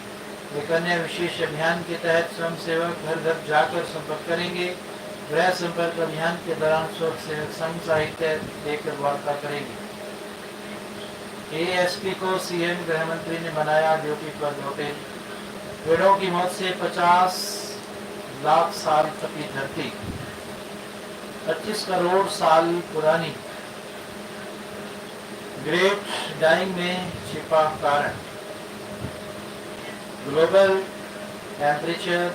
एक अन्य विशेष अभियान के तहत स्वयं सेवक घर घर जाकर संपर्क करेंगे। गृह संपर्क अभियान के दौरान स्वयं सेवक संघ साहित्य लेकर वार्ता करेंगे। ASP को CM गृह मंत्री ने बनाया ड्यूटी पर नोटिस। पेड़ों की मौत से 50 लाख साल तकी धरती, 25 करोड़ साल पुरानी। ग्रेट डाइंग में छिपा कारण। ग्लोबल टेम्परेचर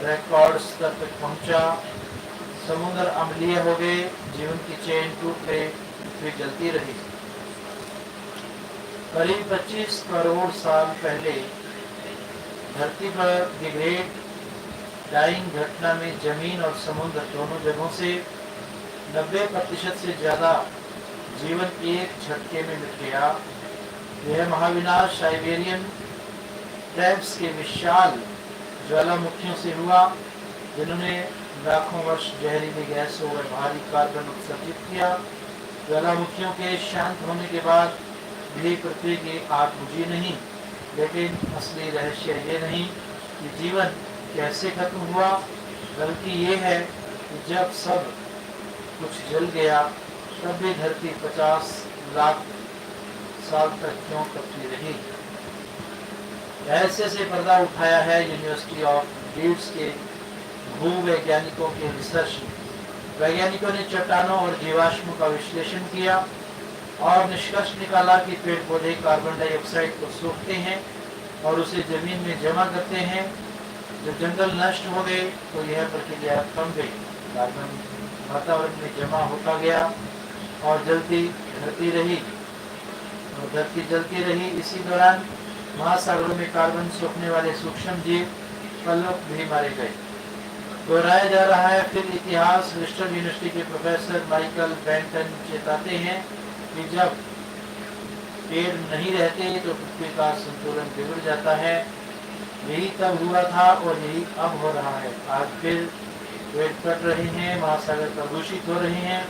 रिकॉर्ड स्तर तक पहुंचा। समुद्र अम्लीय हो गए। जीवन की चेन टूट गई। पृथ्वी जलती रही। करीब 25 करोड़ साल पहले धरती पर द ग्रेट डाइंग घटना में जमीन और समुद्र दोनों जगहों से 90% से ज्यादा जीवन एक झटके में मिट गया। यह महाविनाश साइबेरियन ट्रैप्स के विशाल ज्वालामुखियों से हुआ, जिन्होंने लाखों वर्ष जहरीली गैसों और भारी कार्बन उत्सर्जित किया। ज्वालामुखियों के शांत होने के बाद भी पृथ्वी की आग बुझी नहीं, लेकिन असली रहस्य ये नहीं कि जीवन कैसे खत्म हुआ, बल्कि ये है कि जब सब कुछ जल गया तब भी धरती 50 लाख साल तक क्यों तपती रही। रहस्य से पर्दा उठाया है यूनिवर्सिटी ऑफ लीड्स के भूवैज्ञानिकों के रिसर्च में। वैज्ञानिकों ने चट्टानों और जीवाश्मों का विश्लेषण किया और निष्कर्ष निकाला कि पेड़ पौधे कार्बन डाइऑक्साइड को सोखते हैं और उसे जमीन में जमा करते हैं। जब जंगल नष्ट हो गए तो यह प्रक्रिया थम गई। कार्बन वातावरण में जमा होता गया और धरती जलती रही। इसी दौरान महासागरों में कार्बन सोखने वाले सूक्ष्म जीव पलक भी मारे गए। दोहराया जा रहा है। फिर इतिहास ब्रिस्टल यूनिवर्सिटी के प्रोफेसर माइकल बेंटन चेताते हैं कि जब पेड़ नहीं रहते तो पृथ्वी का संतुलन बिगड़ जाता है। यही तब हुआ था और यही अब हो रहा है। आज फिर पेड़ कट रहे हैं, महासागर प्रदूषित हो रहे हैं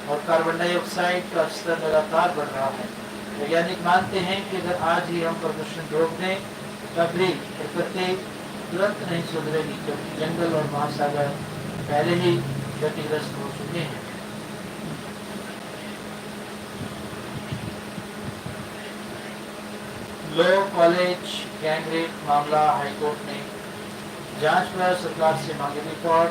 और कार्बन डाइऑक्साइड का स्तर लगातार बढ़ रहा है। वैज्ञानिक मानते हैं कि अगर आज ही हम प्रदूषण रोक दें तब भी प्रकृति तुरंत नहीं सुधरेगी, क्योंकि जंगल और महासागर पहले ही क्षतिग्रस्त हो चुके हैं। लॉ कॉलेज गैंगरेप मामला, हाईकोर्ट ने जांच पर सरकार से मांगी रिपोर्ट।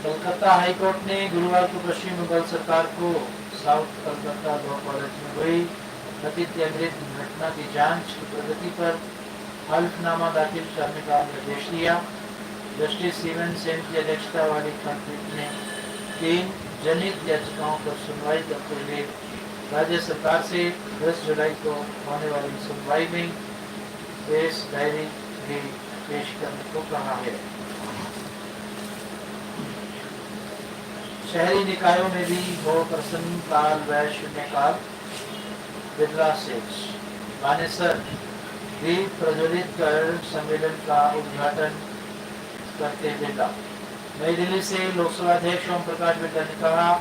कलकत्ता हाईकोर्ट ने गुरुवार को पश्चिम बंगाल सरकार को साउथ कलकत्ता लॉ कॉलेज में हुई कथित गैंगरेप घटना की जांच की प्रगति पर हल्फनामा दाखिल करने का निर्देश दिया। जस्टिस स्टीवन सेन की अध्यक्षता वाली खंडपीठ ने 3 जनहित याचिकाओं पर सुनवाई करते हुए राज्य सरकार से 10 जुलाई को होने वाली सुनवाई में केस डायरी भी पेश करने को कहा है। शहरी निकायों में भी हो प्रश्नकाल व शून्यकाल, बिरला शेष। मानेसर दीप प्रज्वलित कर सम्मेलन का उद्घाटन करते बिरला। नई दिल्ली से लोकसभा अध्यक्ष ओम प्रकाश बिरला ने कहा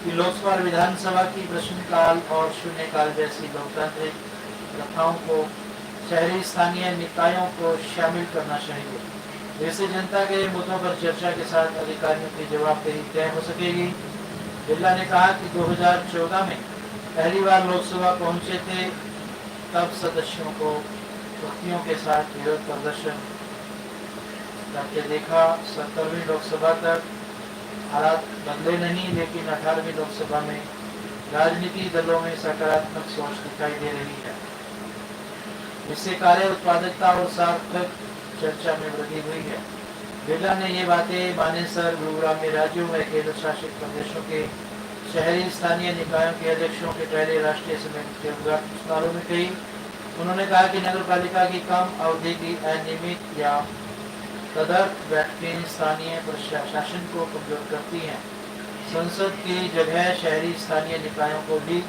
कि लोकसभा और विधानसभा की प्रश्नकाल और शून्यकाल जैसी लोकतांत्रिक प्रथाओं को शहरी स्थानीय निकायों को शामिल करना चाहिए, जिससे जनता के मुद्दों पर चर्चा के साथ अधिकारियों की जवाबदेही तय हो सकेगी। बिरला ने कहा कि 2014 में पहली बार लोकसभा पहुंचे थे, तब सदस्यों को तख्तियों के साथ विरोध प्रदर्शन करके देखा। 70वीं लोकसभा तक हालात बदले नहीं, लेकिन 18वीं लोकसभा में राजनीतिक दलों में सकारात्मक सोच दिखाई दे रही है। इससे कार्य उत्पादकता और सार्थक चर्चा में वृद्धि हुई है। बिरला ने ये बातें मानेसर, गुरुग्राम में राज्यों व केंद्र शासित प्रदेशों के शहरी स्थानीय निकायों के अध्यक्षों के पहले राष्ट्रीय सम्मेलन के उद्घाटन समारोह में कही। उन्होंने कहा कि नगर पालिका की कम अवधि की अनियमित या तदर्थ बैठकें स्थानीय प्रशासन को कमजोर करती हैं। संसद की जगह शहरी स्थानीय निकायों को भी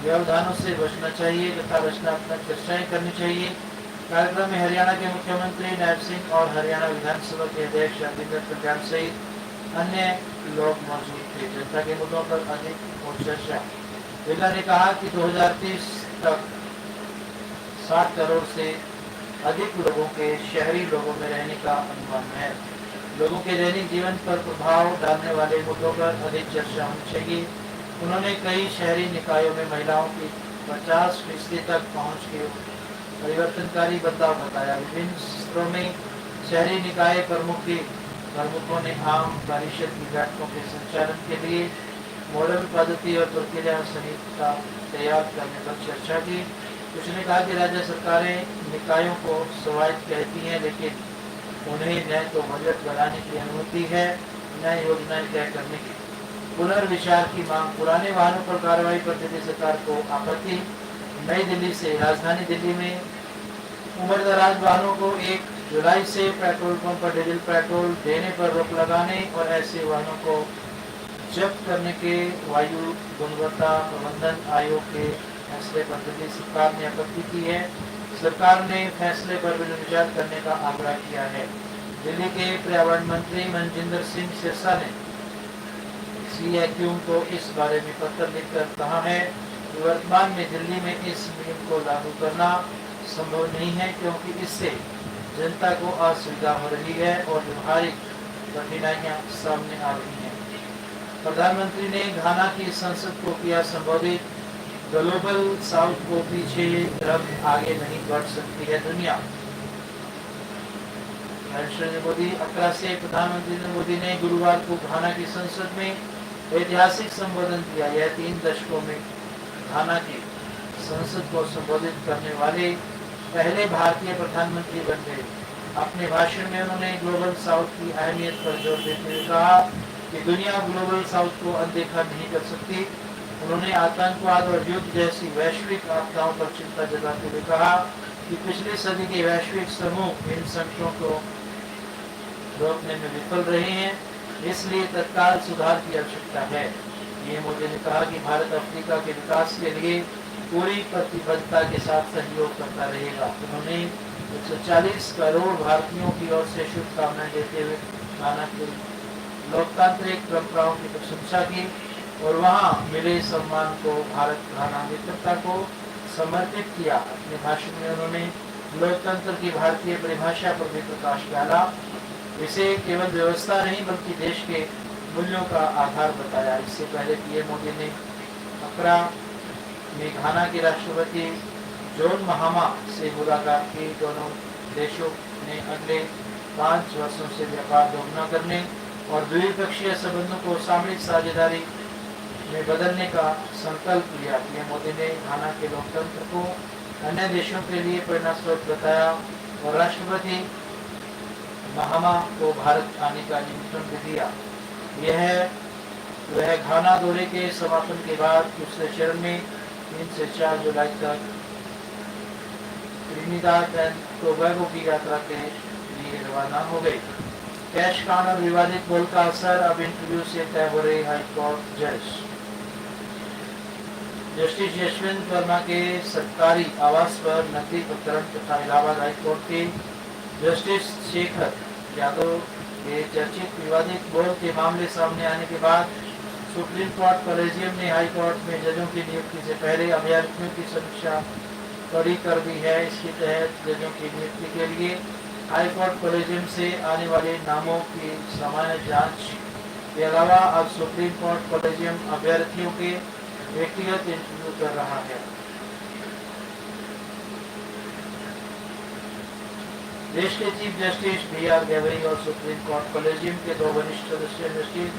व्यवधानों से बचना चाहिए तथा रचनात्मक चर्चाएं करनी चाहिए। कार्यक्रम में हरियाणा के मुख्यमंत्री नायब सिंह और हरियाणा विधानसभा के अध्यक्ष रविंद्र कल्याण सहित अन्य लोग मौजूद थे। जनता के मुद्दों पर अधिक और चर्चा। बिरला ने कहा कि 2030 तक 60 करोड़ से अधिक लोगों के शहरी लोगों में रहने का अनुमान है। लोगों के दैनिक जीवन पर प्रभाव डालने वाले मुद्दों पर अधिक चर्चा होनी चाहिए। उन्होंने कई शहरी निकायों में महिलाओं की 50% तक पहुंच के परिवर्तनकारी बदलाव बताया। विभिन्न स्तरों में शहरी निकाय प्रमुखों ने आम परिषद की बैठकों के संचालन के लिए मॉडल पद्धति और प्रक्रिया संहिता तैयार करने पर चर्चा की। कुछ ने कहा कि राज्य सरकारें निकायों को स्वायत्त कहती हैं, लेकिन उन्हें न तो बजट बनाने की अनुमति है न योजनाएं तय करने की। पुनर्विचार की मांग। पुराने वाहनों पर कार्रवाई पर दिल्ली सरकार को आपत्ति। नई दिल्ली से राजधानी दिल्ली में उम्रदराज वाहनों को 1 जुलाई से पेट्रोल पंप पर डीजल पेट्रोल देने पर रोक लगाने और ऐसे वाहनों को जब्त करने के वायु गुणवत्ता प्रबंधन आयोग के फैसले पर दिल्ली सरकार ने आपत्ति की है। सरकार ने फैसले पर पुनर्विचार करने का आग्रह किया है। दिल्ली के पर्यावरण मंत्री मनजिंदर सिंह सिरसा ने सीएक्यू को इस बारे में पत्र लिखकर कहा है कि वर्तमान में दिल्ली में इस नियम को लागू करना संभव नहीं है, क्योंकि इससे जनता को असुविधा हो रही है और व्यवहारिक कठिनाइयां सामने आ रही हैं। प्रधानमंत्री ने घाना की संसद को किया संबोधित। ग्लोबल साउथ को पीछे रख आगे नहीं बढ़ सकती है दुनिया। नरेंद्र मोदी अक्रा से प्रधानमंत्री नरेंद्र मोदी ने गुरुवार को घाना की संसद में ऐतिहासिक संबोधन किया। यह 3 दशकों में घाना की संसद को संबोधित करने वाले पहले भारतीय प्रधानमंत्री बन गए। अपने भाषण में उन्होंने ग्लोबल साउथ की अहमियत पर जोर देते हुए कहा कि दुनिया ग्लोबल साउथ को अनदेखा नहीं कर सकती। उन्होंने आतंकवाद और युद्ध जैसी वैश्विक आपदाओं पर चिंता जताते हुए कहा कि पिछली सदी के वैश्विक समूह इन संकटों को रोकने में विफल रहे हैं, इसलिए तत्काल सुधार की आवश्यकता है। ये मोदी ने कहा कि भारत अफ्रीका के विकास के लिए पूरी प्रतिबद्धता के साथ सहयोग करता रहेगा। उन्होंने 140 करोड़ भारतीयों की ओर से शुभकामनाएं देते हुए घाना की लोकतांत्रिक परंपराओं की प्रशंसा की और वहां मिले सम्मान को भारत घाना मित्रता को समर्पित किया। अपने भाषण में उन्होंने लोकतंत्र की भारतीय परिभाषा पर भी प्रकाश डाला। इसे केवल व्यवस्था नहीं बल्कि देश के मूल्यों का आधार बताया। इससे पहले पीएम मोदी ने अक्रा में घाना के राष्ट्रपति जॉन महामा से मुलाकात की। दोनों देशों ने अगले 5 वर्षों से व्यापार दोगुना करने और द्विपक्षीय संबंधों को सामरिक साझेदारी में बदलने का संकल्प लिया। पीएम मोदी ने घाना के लोकतंत्र को अन्य देशों के लिए प्रेरणास्रोत बताया और राष्ट्रपति महामा को भारत आने का निमंत्रण भी दिया। यह वह घाना दौरे के समापन के बाद दूसरे चरण में 3 से 4 जुलाई तक ट्रिनिदाद एंड टोबैगो की यात्रा के लिए रवाना हो गई। कैश कान और विवादित बोल का असर, अब इंटरव्यू से तय हो रही हाई कोर्ट जज। जस्टिस यशवंत वर्मा के सरकारी आवास पर नकली प्रकरण तथा इलाहाबाद हाई कोर्ट के जस्टिस शेखर यादव के चर्चित विवादित बोल के मामले सामने आने के बाद सुप्रीम कोर्ट कॉलेजियम ने हाई कोर्ट में जजों की नियुक्ति से पहले अभ्यर्थियों की समीक्षा कड़ी कर दी है। इसके तहत जजों की नियुक्ति के लिए हाई कोर्ट कॉलेजियम से आने वाले नामों की सामान्य जांच के अलावा अब सुप्रीम कोर्ट कॉलेजियम अभ्यर्थियों के व्यक्तिगत इंटरव्यू कर रहा है। देश के चीफ जस्टिस बी.आर. गवई और सुप्रीम कोर्ट कॉलेजियम के 2 वरिष्ठ सदस्य जस्टिस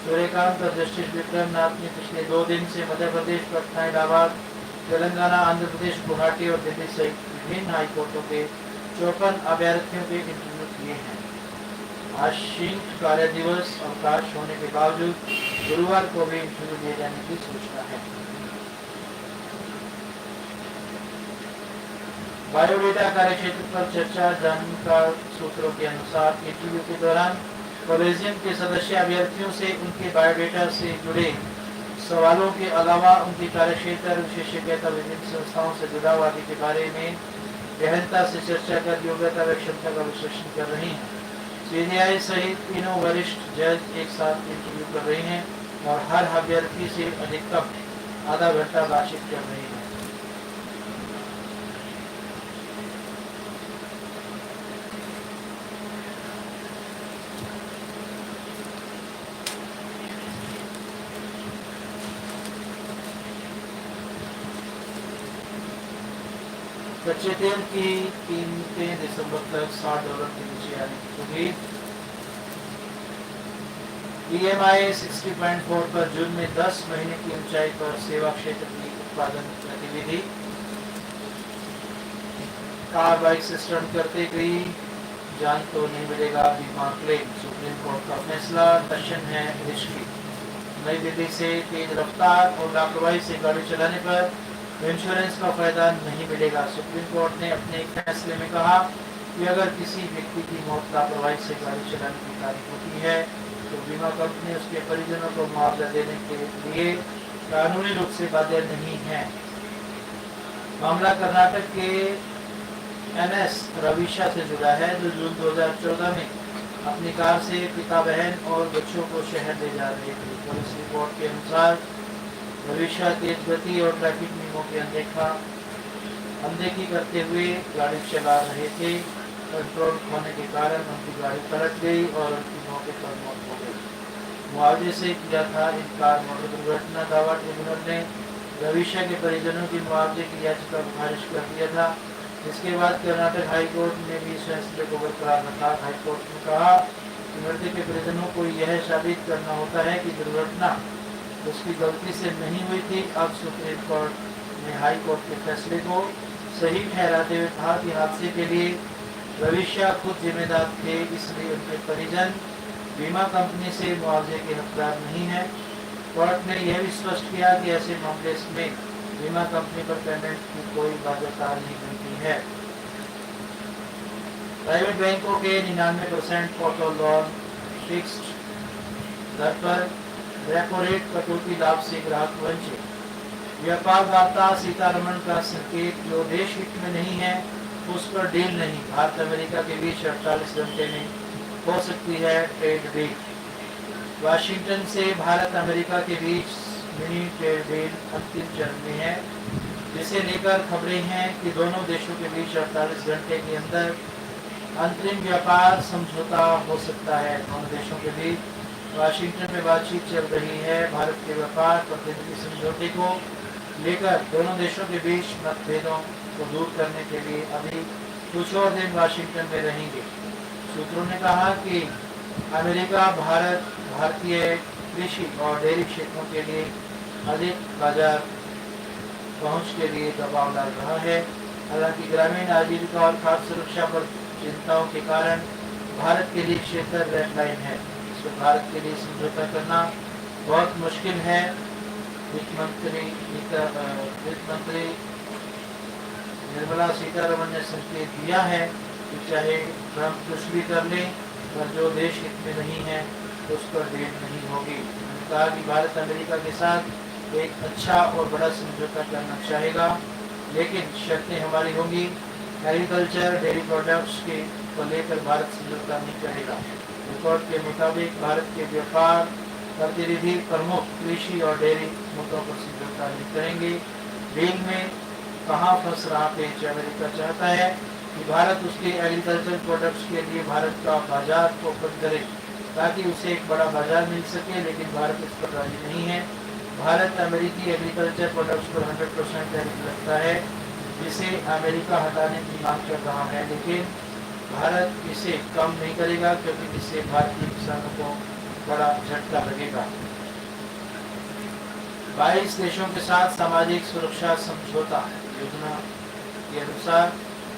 सूर्यकांत और जस्टिस विक्रम नाथ ने पिछले 2 दिन से मध्य प्रदेश, पटना, इलाहाबाद, तेलंगाना, आंध्र प्रदेश, गुवाहाटी और दिल्ली सहित विभिन्न हाई कोर्टों के 54 अभ्यर्थियों के इंटरव्यू किए हैं। आज शीत कार्य दिवस अवकाश होने के बावजूद गुरुवार को भी इंटरव्यू दिए जाने की सूचना है। बायोडेटा कार्यक्षेत्र पर चर्चा, जानकार सूत्रों के अनुसार इंटरव्यू के दौरान कॉलेजियम के सदस्य अभ्यर्थियों से उनके बायोडेटा से जुड़े सवालों के अलावा उनकी कार्यक्षेत्र, विशेषज्ञता, विभिन्न संस्थाओं से जुड़ाव आदि के बारे में गहनता से चर्चा कर योग्यता व क्षमता का विश्लेषण कर रही हैं। सीबीआई सहित तीनों वरिष्ठ जज एक साथ इंटरव्यू कर रहे हैं और हर अभ्यर्थी से अधिकतम आधा घंटा बातचीत कर रहे हैं। कच्चे तेल की कीमतें दिसंबर तक $60 के नीचे आने की उम्मीद। EMI 60.4 पर जून में 10 महीने की ऊंचाई पर सेवा क्षेत्र की उत्पादन गतिविधि। कार बाइक से स्टंट करते गई जान तो नहीं मिलेगा बीमा क्लेम, सुप्रीम कोर्ट का फैसला। दर्शन है रिश्की। नई दिल्ली से तेज रफ्तार और लापरवाही से गाड़ी चलाने पर इंश्योरेंस का फायदा नहीं मिलेगा। सुप्रीम कोर्ट ने अपने एक फैसले में कहा कि अगर किसी व्यक्ति की मौत लापरवाही से गाड़ी चलाने के कारण होती है तो बीमा कंपनी उसके परिजनों को मुआवजा देने के लिए कानूनी रूप से बाध्य नहीं है। मामला कर्नाटक के NS रविशा से जुड़ा है, जो जून 2014 में अपनी कार से पिता, बहन और बच्चों को शहर ले जा रहे थे। पुलिस रिपोर्ट के अनुसार रविशा तेज गति और ट्रैफिक नियमों की अनदेखी करते हुए गाड़ी चला रहे थे। कंट्रोल खोने के कारण उनकी गाड़ी पलट गई और उनकी मौके पर मौत हो गई। मुआवजे से किया था इनकार। मोटर दुर्घटना दावा ट्रिब्यूनल ने रविशा के परिजनों की मुआवजे की याचिका को खारिज कर दिया था। इसके बाद कर्नाटक हाई कोर्ट ने भी इस फैसले को बरकरार रखा। हाई कोर्ट ने कहा कि मृतक के परिजनों को यह साबित करना होता है कि दुर्घटना उसकी गलती से नहीं हुई थी। अब सुप्रीम कोर्ट ने हाई कोर्ट के फैसले को सही ठहराते हुए कहा कि हादसे के लिए रविशा खुद जिम्मेदार थे, इसलिए उनके परिजन बीमा कंपनी से मुआवजे के हकदार नहीं है। कोर्ट ने यह भी स्पष्ट किया कि ऐसे मामले में बीमा कंपनी पर पेमेंट की कोई बाध्यता नहीं बनती है। प्राइवेट बैंकों के 99% ऑटो लोन फिक्स्ड दर पर रेपो रेट कटौती लाभ से ग्राहक वंचित। व्यापार वार्ता, सीतारमण का संकेत, जो देश हित में नहीं है उस पर डील नहीं। भारत अमेरिका के बीच 48 घंटे में हो सकती है ट्रेड डील। वाशिंगटन से भारत अमेरिका के बीच मिनी ट्रेड डील अंतिम चरण में है, जिसे लेकर खबरें हैं कि दोनों देशों के बीच 48 घंटे के अंदर अंतरिम व्यापार समझौता हो सकता है। दोनों देशों के बीच वाशिंगटन में बातचीत चल रही है। भारत के व्यापार प्रतिनिधि समझौते को लेकर दोनों देशों के बीच मतभेदों को दूर करने के लिए अभी कुछ और दिन वाशिंगटन में रहेंगे। सूत्रों ने कहा कि अमेरिका भारतीय कृषि और डेयरी क्षेत्रों के लिए अधिक बाजार पहुंच के लिए दबाव डाल रहा है। हालांकि ग्रामीण आजीविका और खाद्य सुरक्षा पर चिंताओं के कारण भारत के लिए क्षेत्र रेड लाइन है। इसमें भारत के लिए समझौता करना बहुत मुश्किल है। वित्त मंत्री निर्मला सीतारमण ने संकेत दिया है कि चाहे ट्रंप कुछ भी कर ले, पर जो देश हित में नहीं है उस पर डील नहीं होगी। उन्होंने कहा कि भारत अमेरिका के साथ एक अच्छा और बड़ा समझौता करना चाहेगा, लेकिन शर्तें हमारी होंगी। एग्रीकल्चर, डेयरी प्रोडक्ट्स के को लेकर भारत समझौता नहीं करेगा। रिपोर्ट के मुताबिक भारत के व्यापार प्रतिनिधि प्रमुख कृषि और डेयरी मुद्दों पर समझौता नहीं करेंगे। डील में कहाँ फंस रहा पेच? अमेरिका चाहता है कि भारत उसके एग्रीकल्चर प्रोडक्ट्स के लिए भारत का बाजार ओपन करे ताकि उसे एक बड़ा बाजार मिल सके, लेकिन भारत इस पर राजी नहीं है। भारत अमेरिकी एग्रीकल्चर प्रोडक्ट्स पर 100% टैरिफ लगता है, जिसे अमेरिका हटाने की मांग कर रहा है, लेकिन भारत इसे कम नहीं करेगा क्योंकि इससे भारतीय किसानों को बड़ा झटका लगेगा। 22 देशों के साथ सामाजिक सुरक्षा समझौता योजना के अनुसार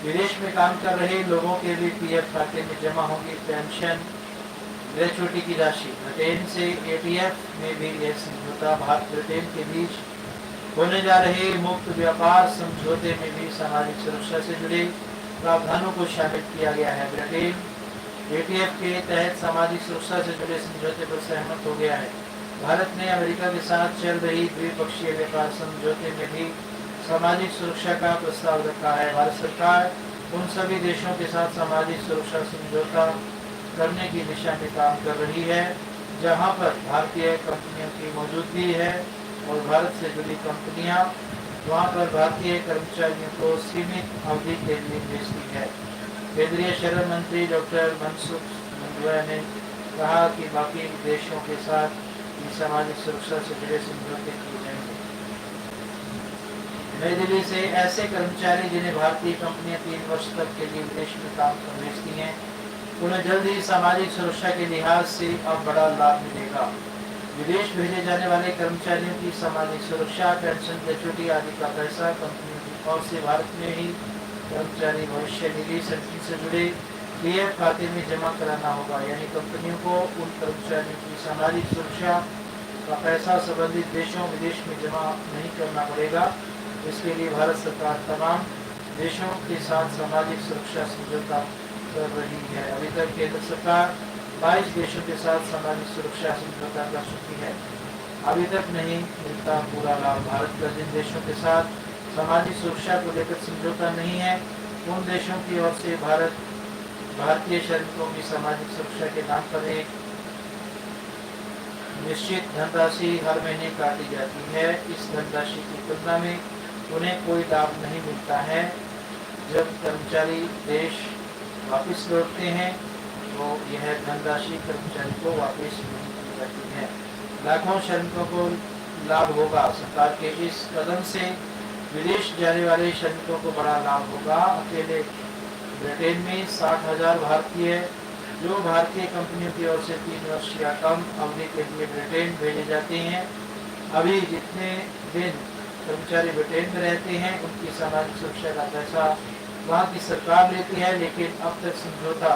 विदेश में काम कर रहे लोगों के लिए पीएफ खाते में जमा होगी पेंशन ग्रेचुइटी की राशि। ब्रिटेन से एटीएफ में भी यह समझौता। भारत ब्रिटेन के बीच होने जा रहे मुक्त व्यापार समझौते में भी सामाजिक सुरक्षा से जुड़े प्रावधानों को शामिल किया गया है। ब्रिटेन एटीएफ के तहत सामाजिक सुरक्षा से जुड़े समझौते पर सहमत हो गया है। भारत ने अमेरिका के साथ चल रही द्विपक्षीय व्यापार समझौते में भी सामाजिक सुरक्षा का प्रस्ताव रखा है। भारत सरकार उन सभी देशों के साथ सामाजिक सुरक्षा समझौता करने की दिशा में काम कर रही है जहां पर भारतीय कंपनियों की मौजूदगी है और भारत से जुड़ी कंपनियां वहां पर भारतीय कर्मचारियों को सीमित अवधि के लिए भेजती है। केंद्रीय श्रम मंत्री डॉक्टर मनसुख मंडाविया ने कहा कि बाकी देशों के साथ सामाजिक सुरक्षा से जुड़े समझौते किए जाएंगे। नई दिल्ली से ऐसे कर्मचारी जिन्हें भारतीय कंपनियां 3 वर्ष तक के लिए विदेश में काम कर भेजती हैं, उन्हें जल्द ही सामाजिक सुरक्षा के लिहाज से अब बड़ा लाभ मिलेगा। विदेश भेजे जाने वाले कर्मचारियों की सामाजिक सुरक्षा, पेंशन, ग्रेचुइटी आदि का पैसा कंपनियों की ओर से भारत में ही कर्मचारी भविष्य निधि संगठन से जुड़े पीएफ खाते में जमा कराना होगा। यानी कंपनियों को उन कर्मचारियों की सामाजिक सुरक्षा का पैसा संबंधित देशों विदेश में जमा नहीं करना पड़ेगा। इसके लिए भारत सरकार तमाम देशों के साथ सामाजिक सुरक्षा समझौता कर रही है। अभी तक केंद्र सरकार 22 देशों के साथ सामाजिक सुरक्षा समझौता कर चुकी है। अभी तक नहीं मिलता पूरा लाभ। भारत का जिन देशों के साथ सामाजिक सुरक्षा को लेकर समझौता नहीं है, उन देशों की ओर से भारतीय श्रमिकों की सामाजिक सुरक्षा के नाम पर एक निश्चित धनराशि हर महीने काटी जाती है। इस धनराशि की तुलना में उन्हें कोई लाभ नहीं मिलता है। जब कर्मचारी देश वापस लौटते हैं तो यह धनराशि कर्मचारी को वापस नहीं दी जाती है। लाखों श्रमिकों को लाभ होगा। सरकार के इस कदम से विदेश जाने वाले श्रमिकों को बड़ा लाभ होगा। अकेले ब्रिटेन में 60,000 भारतीय जो भारतीय कंपनियों की ओर से 3 वर्ष या कम अवधि के लिए ब्रिटेन भेजे जाते हैं। अभी जितने दिन कर्मचारी ब्रिटेन में रहते हैं उनकी सामाजिक सुरक्षा का पैसा वहाँ की सरकार लेती है, लेकिन अब तक समझौता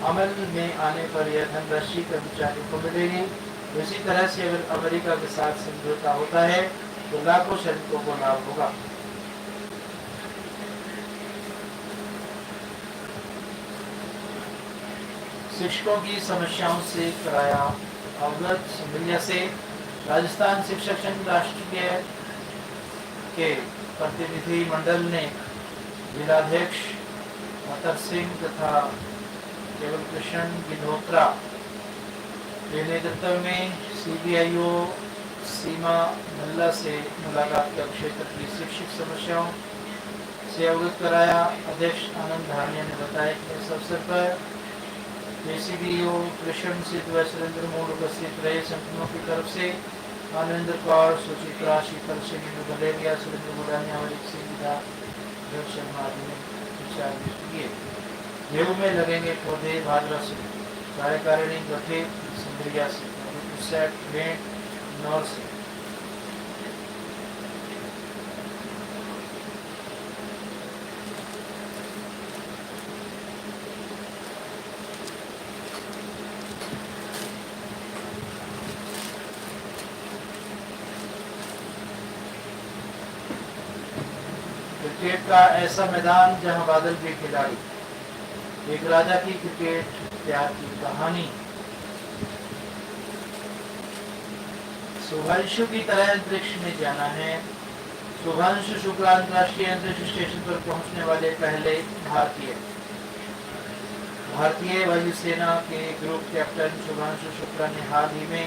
अमल में आने पर यह धनराशि कर्मचारी को मिलेगी। इसी तरह से अगर अमेरिका के साथ समझौता होता है तो लाखों श्रमिकों को लाभ होगा। शिक्षकों की समस्याओं से कराया अवगत। सिंधिया से राजस्थान शिक्षक संघ राष्ट्रीय के प्रतिनिधि मंडल ने जिलाध्यक्ष अतर सिंह तथा केवल कृष्ण गिनोत्रा के नेतृत्व में सीबीआईओ सीमा मल्ला से मुलाकात कर क्षेत्र की शिक्षक समस्याओं से अवगत कराया। अध्यक्ष आनंद धानिया ने बताया कि इस अवसर पर एसीबीओ कृष्ण सिद्ध व सुरेंद्र मोड़ उपस्थित रहे। संगठनों की तरफ से आनंद कौर, सुचित्रा, शीतल सिंह, भलेरिया, सुरेंद्र मुडानिया और एक सिंह शर्मा आदि ने विचार व्यक्त किए। गेहूं में लगेंगे पौधे भाजपा से कार्यकारिणी गठित। सिंधिया से नौर से का ऐसा मैदान जहां बादल भी खिलाड़ी। एक राजा की क्रिकेट प्यार की कहानी। शुभांशु की तरह अंतरिक्ष में जाना है। शुभांशु शुक्ला अंतर्राष्ट्रीय अंतरिक्ष स्टेशन पर पहुंचने वाले पहले भारतीय वायुसेना के ग्रुप कैप्टन शुभांशु शुक्ला ने हाल ही में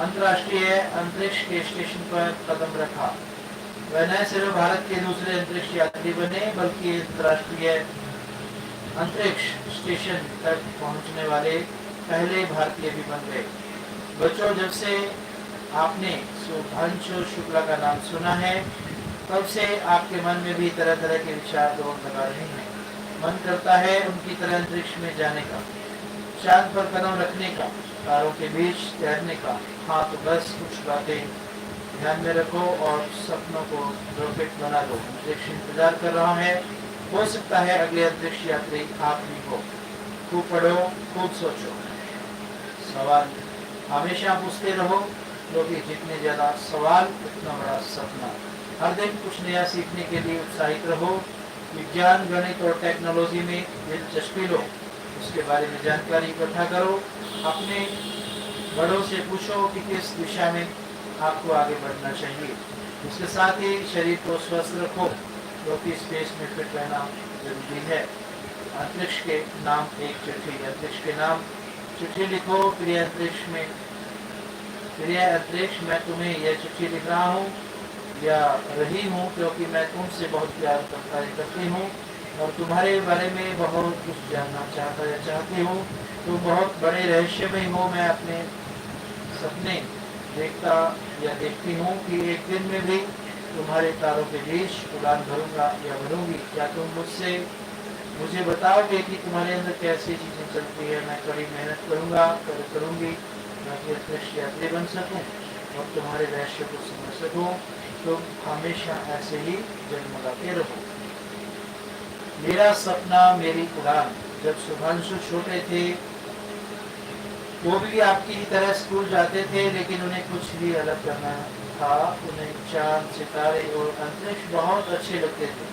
अंतर्राष्ट्रीय अंतरिक्ष के स्टेशन पर कदम रखा। वह न सिर्फ भारत के दूसरे अंतरिक्ष यात्री बने बल्कि अंतर्राष्ट्रीय अंतरिक्ष स्टेशन तक पहुंचने वाले पहले भारतीय भी बन गए। बच्चों, जब से आपने शुभांशु शुक्ला का नाम सुना है तब से आपके मन में भी तरह तरह के विचार दौड़ लगा रहे हैं। मन करता है उनकी तरह अंतरिक्ष में जाने का, चांद पर कदम रखने का, तारों के बीच तैरने का। हाँ, तो बस कुछ बातें ध्यान में रखो और सपनों को रॉकेट बना लो। अंतरिक्ष इंतजार कर रहा है। हो सकता है अगले अंतरिक्ष यात्री आप भी हो। खूब पढ़ो, खूब सोचो, सवाल हमेशा पूछते रहो, क्योंकि जितने ज्यादा सवाल उतना बड़ा सपना। हर दिन कुछ नया सीखने के लिए उत्साहित रहो। विज्ञान, गणित और टेक्नोलॉजी में दिलचस्पी लो, उसके बारे में जानकारी इकट्ठा करो। अपने बड़ों से पूछो कि किस दिशा में आपको आगे बढ़ना चाहिए। उसके साथ ही शरीर को स्वस्थ रखो, क्योंकि स्पेस में फिट रहना जरूरी है। अंतरिक्ष के नाम एक चिट्ठी। अंतरिक्ष के नाम चिट्ठी लिखो। प्रिय अंतरिक्ष, मैं तुम्हें यह चिट्ठी लिख रहा हूँ या रही हूँ, क्योंकि मैं तुमसे बहुत प्यार करती हूँ और तुम्हारे बारे में बहुत कुछ जानना चाहती हूँ। तुम बहुत बड़े रहस्य में हो। मैं अपने सपने देखती हूँ कि एक दिन में भी तुम्हारे तारों के बीच उड़ान भरूंगा या भरूंगी। क्या तुम मुझे बताओगे कि तुम्हारे अंदर कैसी चीजें चलती है। मैं कड़ी मेहनत करूंगी ताकि अंतरिक्ष यात्री बन सकूं और तुम्हारे रहस्य को समझ सकूं। तुम हमेशा ऐसे ही जगमगाते रहो। मेरा सपना, मेरी उड़ान। जब शुभांशु छोटे थे वो भी आपकी ही तरह स्कूल जाते थे, लेकिन उन्हें कुछ भी अलग करना था। उन्हें चांद, सितारे और अंतरिक्ष बहुत अच्छे लगते थे।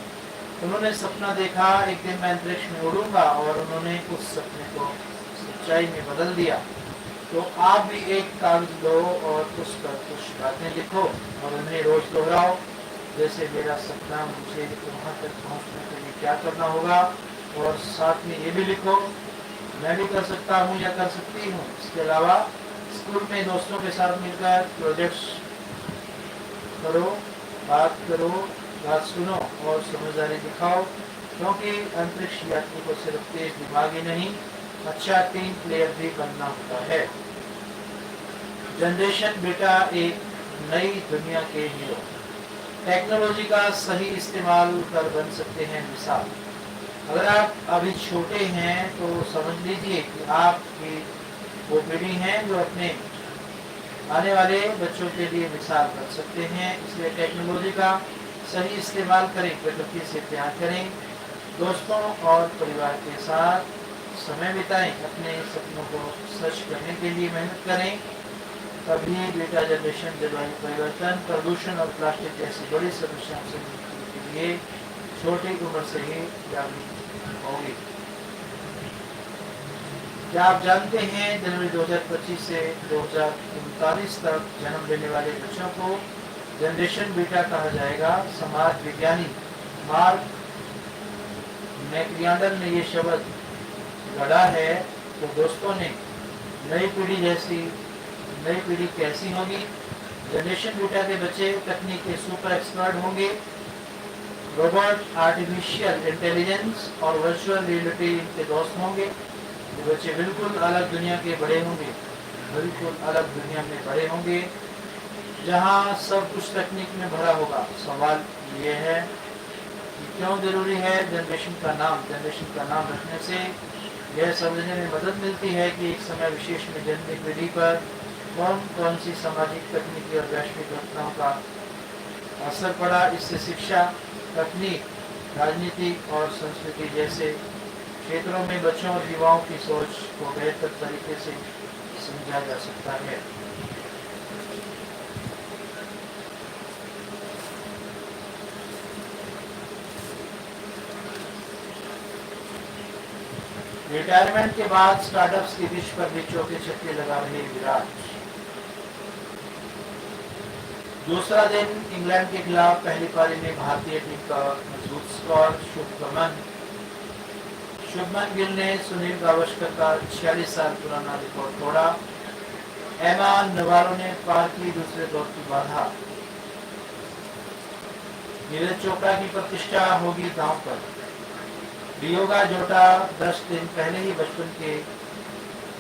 उन्होंने सपना देखा, एक दिन मैं अंतरिक्ष में उड़ूंगा, और उन्होंने उस सपने को सच्चाई में बदल दिया। तो आप भी एक कागज लो और उस पर कुछ बातें लिखो और उन्हें रोज दोहराओ। जैसे मेरा सपना, मुझे वहाँ तक पहुँचने के लिए क्या करना होगा, और साथ में ये भी लिखो, मैं भी कर सकता हूँ या कर सकती हूँ। इसके अलावा स्कूल में दोस्तों के साथ मिलकर प्रोजेक्ट्स करो, बात सुनो और समझदारी दिखाओ, क्योंकि अंतरिक्ष यात्री को सिर्फ तेज दिमाग ही नहीं, अच्छा टीम प्लेयर भी बनना होता है। जनरेशन बेटा एक नई दुनिया के हीरो। टेक्नोलॉजी का सही इस्तेमाल कर बन सकते हैं मिसाल। अगर आप अभी छोटे हैं तो समझ लीजिए कि आप की वो पीढ़ी है जो अपने आने वाले बच्चों के लिए मिसाल बन सकते हैं। इसलिए टेक्नोलॉजी का सही इस्तेमाल करें, प्रकृति से प्यार करें, दोस्तों और परिवार के साथ समय बिताएं, अपने सपनों को सच करने के लिए मेहनत करें। तभी बेटा जनरेशन जलवायु परिवर्तन, प्रदूषण और प्लास्टिक जैसी बड़ी समस्याओं से निपटने के लिए छोटी उम्र से ही जागरूक होगी। क्या आप जानते हैं जनवरी 2025 से 2039 तक जन्म लेने वाले बच्चों को जनरेशन बीटा कहा जाएगा। समाज विज्ञानी मार्क मैक्लियाडन ने ये शब्द गढ़ा है। तो दोस्तों ने नई पीढ़ी कैसी होगी? जनरेशन बीटा के बच्चे तकनीक के सुपर एक्सपर्ट होंगे। रोबोट, आर्टिफिशियल इंटेलिजेंस और वर्चुअल रियलिटी के दोस्त होंगे। ये बच्चे बिल्कुल अलग दुनिया में बड़े होंगे जहां सब कुछ तकनीक में भरा होगा। सवाल ये है कि क्यों जरूरी है जनरेशन का नाम रखने से यह समझने में मदद मिलती है कि एक समय विशेष में जन्मी पीढ़ी पर कौन सी सामाजिक, तकनीकी और वैश्विक घटनाओं का असर पड़ा। इससे शिक्षा, तकनीक, राजनीति और संस्कृति जैसे क्षेत्रों में बच्चों और युवाओं की सोच को बेहतर तरीके से समझा जा सकता है। रिटायरमेंट के बाद स्टार्टअप्स के बीच पर भी चौके छक्के लगा रहे विराट। दूसरा दिन इंग्लैंड के खिलाफ पहली पारी में भारतीय टीम का मजबूत स्कोर। शुभमन गिल ने सुनील गावस्कर का 46 साल पुराना रिकॉर्ड तोड़ा। एमा नवारो ने पार की दूसरे दौर की बाधा। नीरज चोपड़ा की प्रतिष्ठा होगी दांव पर। डियोगा जोटा 10 दिन पहले ही बचपन के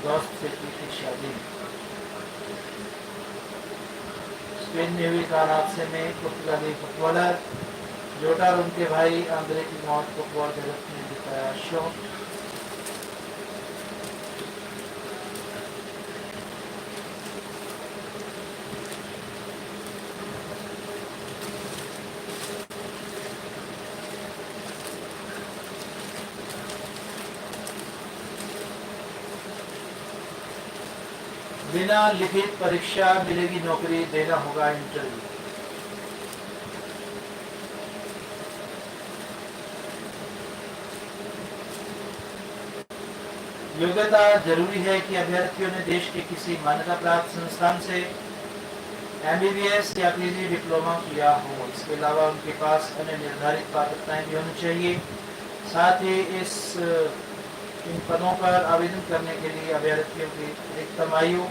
दोस्त से की थी शादी। स्पेन में हुई कार हादसे में पुर्तगाली फुटबॉलर जोटा और उनके भाई आंद्रे की मौत फुटबॉल जगत ने दिखाया शोक। बिना लिखित परीक्षा मिलेगी नौकरी, देना होगा इंटरव्यू। योग्यता जरूरी है कि अभ्यर्थियों ने देश के किसी मान्यता प्राप्त संस्थान से एमबीबीएस या पीजी डिप्लोमा किया हो। इसके अलावा उनके पास अन्य निर्धारित पात्रताएं भी होनी चाहिए। साथ ही इन पदों पर आवेदन करने के लिए अभ्यर्थियों की अधिकतम आयु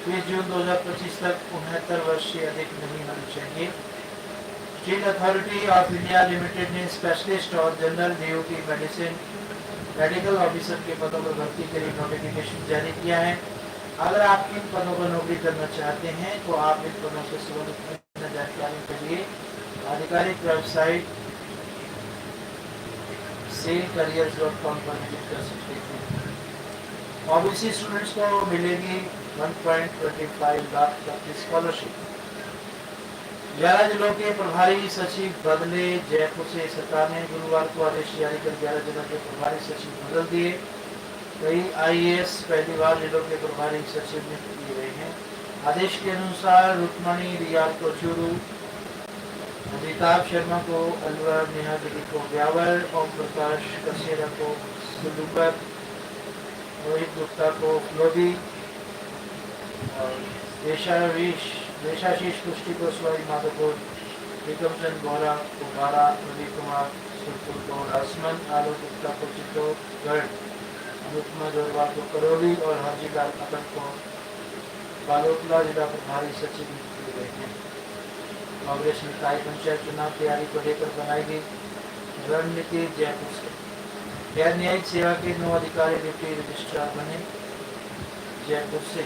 20 जून 2025 तक 69 वर्ष से अधिक नहीं होनी चाहिए। Steel authority of India limited ने स्पेशलिस्ट और जनरल ड्यूटी मेडिकल ऑफिसर के पदों पर भर्ती के लिए नोटिफिकेशन जारी किया है। अगर आप इन पदों पर नौकरी करना चाहते हैं तो आप इन पदों से संबंधित जानकारी के लिए आधिकारिक वेबसाइट careers.com पर विजिट कर सकते हैं। ओबीसी स्टूडेंट्स को मिलेगी 1.25 लाख तक की स्कॉलरशिप। 11 जिलों के प्रभारी सचिव बदले। जयपुर से सरकार ने गुरुवार को आदेश जारी कर 11 जिलों के प्रभारी सचिव बदल दिए। कई आईएएस पहली बार जिलों के प्रभारी सचिव नियुक्त किए गए हैं। आदेश के अनुसार रुक्मणी रियाल को चूरू, अमिताभ शर्मा को अलवर, नेहा गिरी को ब्यावर, ओम प्रकाश कसेरा को सुलूकर, रोहित गुप्ता को फ्लोबी और देशाशीष पुष्टि को सवाई माधोपुर, विक्रम चंद बोहरा को बारा, रवि कुमार सुरपुर को राजमन, आलोक गुप्ता को चित्तौड़गढ़, अनुपमा जोरवाल को करौली और हाजीलाल अकल को बालोतला जिला प्रभारी सचिव नियुक्त किए गए हैं। कांग्रेस निकाय पंचायत चुनाव तैयारी को लेकर बनाई गई रणनीति। जयपुर से गैर न्यायिक सेवा के 9 अधिकारी डिप्टी रजिस्ट्रार बने। जयपुर से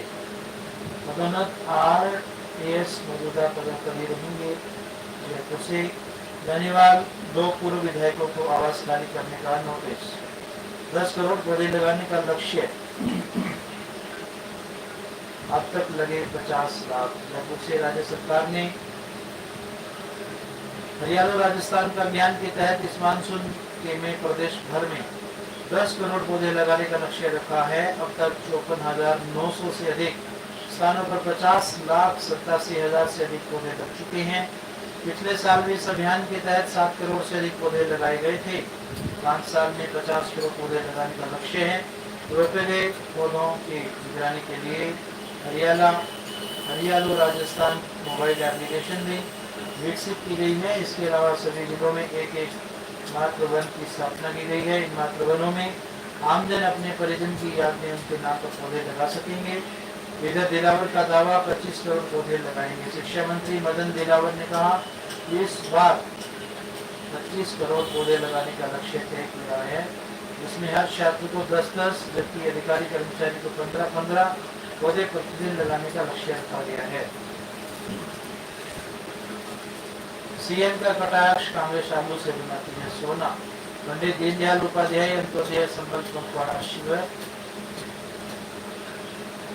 पदोन्नत आरएएस मौजूदा पदों पर ही रहेंगे। जयपुर से बेनीवाल 2 पूर्व विधायकों को आवास खाली करने का नोटिस। 10 करोड़ पौधे लगाने का लक्ष्य, अब तक लगे 50 लाख। जयपुर से राज्य सरकार ने हरियाणा राजस्थान का अभियान के तहत इस मानसून के में प्रदेश भर में 10 करोड़ पौधे लगाने का लक्ष्य रखा है। अब तक 54,900 से अधिक स्थानों पर 50,87,000 से अधिक पौधे लग चुके हैं। पिछले साल भी इस अभियान के तहत 7 करोड़ से अधिक पौधे लगाए गए थे। 5 साल में 50 करोड़ पौधे लगाने का लक्ष्य है। रोपे गए पौधों की निगरानी के लिए हरियाणा राजस्थान मोबाइल एप्लीकेशन भी विकसित की गई है। इसके अलावा सभी जिलों में एक मातृ वन की स्थापना की गई है। इन मातृ वनों में आमजन अपने परिजन की याद में उनके नाम पर पौधे लगा सकेंगे। इधर दिलावर का दावा 25 करोड़ पौधे लगाएंगे। शिक्षा मंत्री मदन दिलावर ने कहा कि इस बार 25 करोड़ पौधे लगाने का लक्ष्य तय किया है, जिसमें हर छात्र को 10-10 जबकि अधिकारी कर्मचारी को 15-15 पौधे प्रतिदिन लगाने का लक्ष्य रखा गया है। सीएम का कटाक्ष, कांग्रेस आलू से बनाती है सोना। पंडित दीनदयाल उपाध्याय अंत्योदय संबल पखवाड़ा शिविर।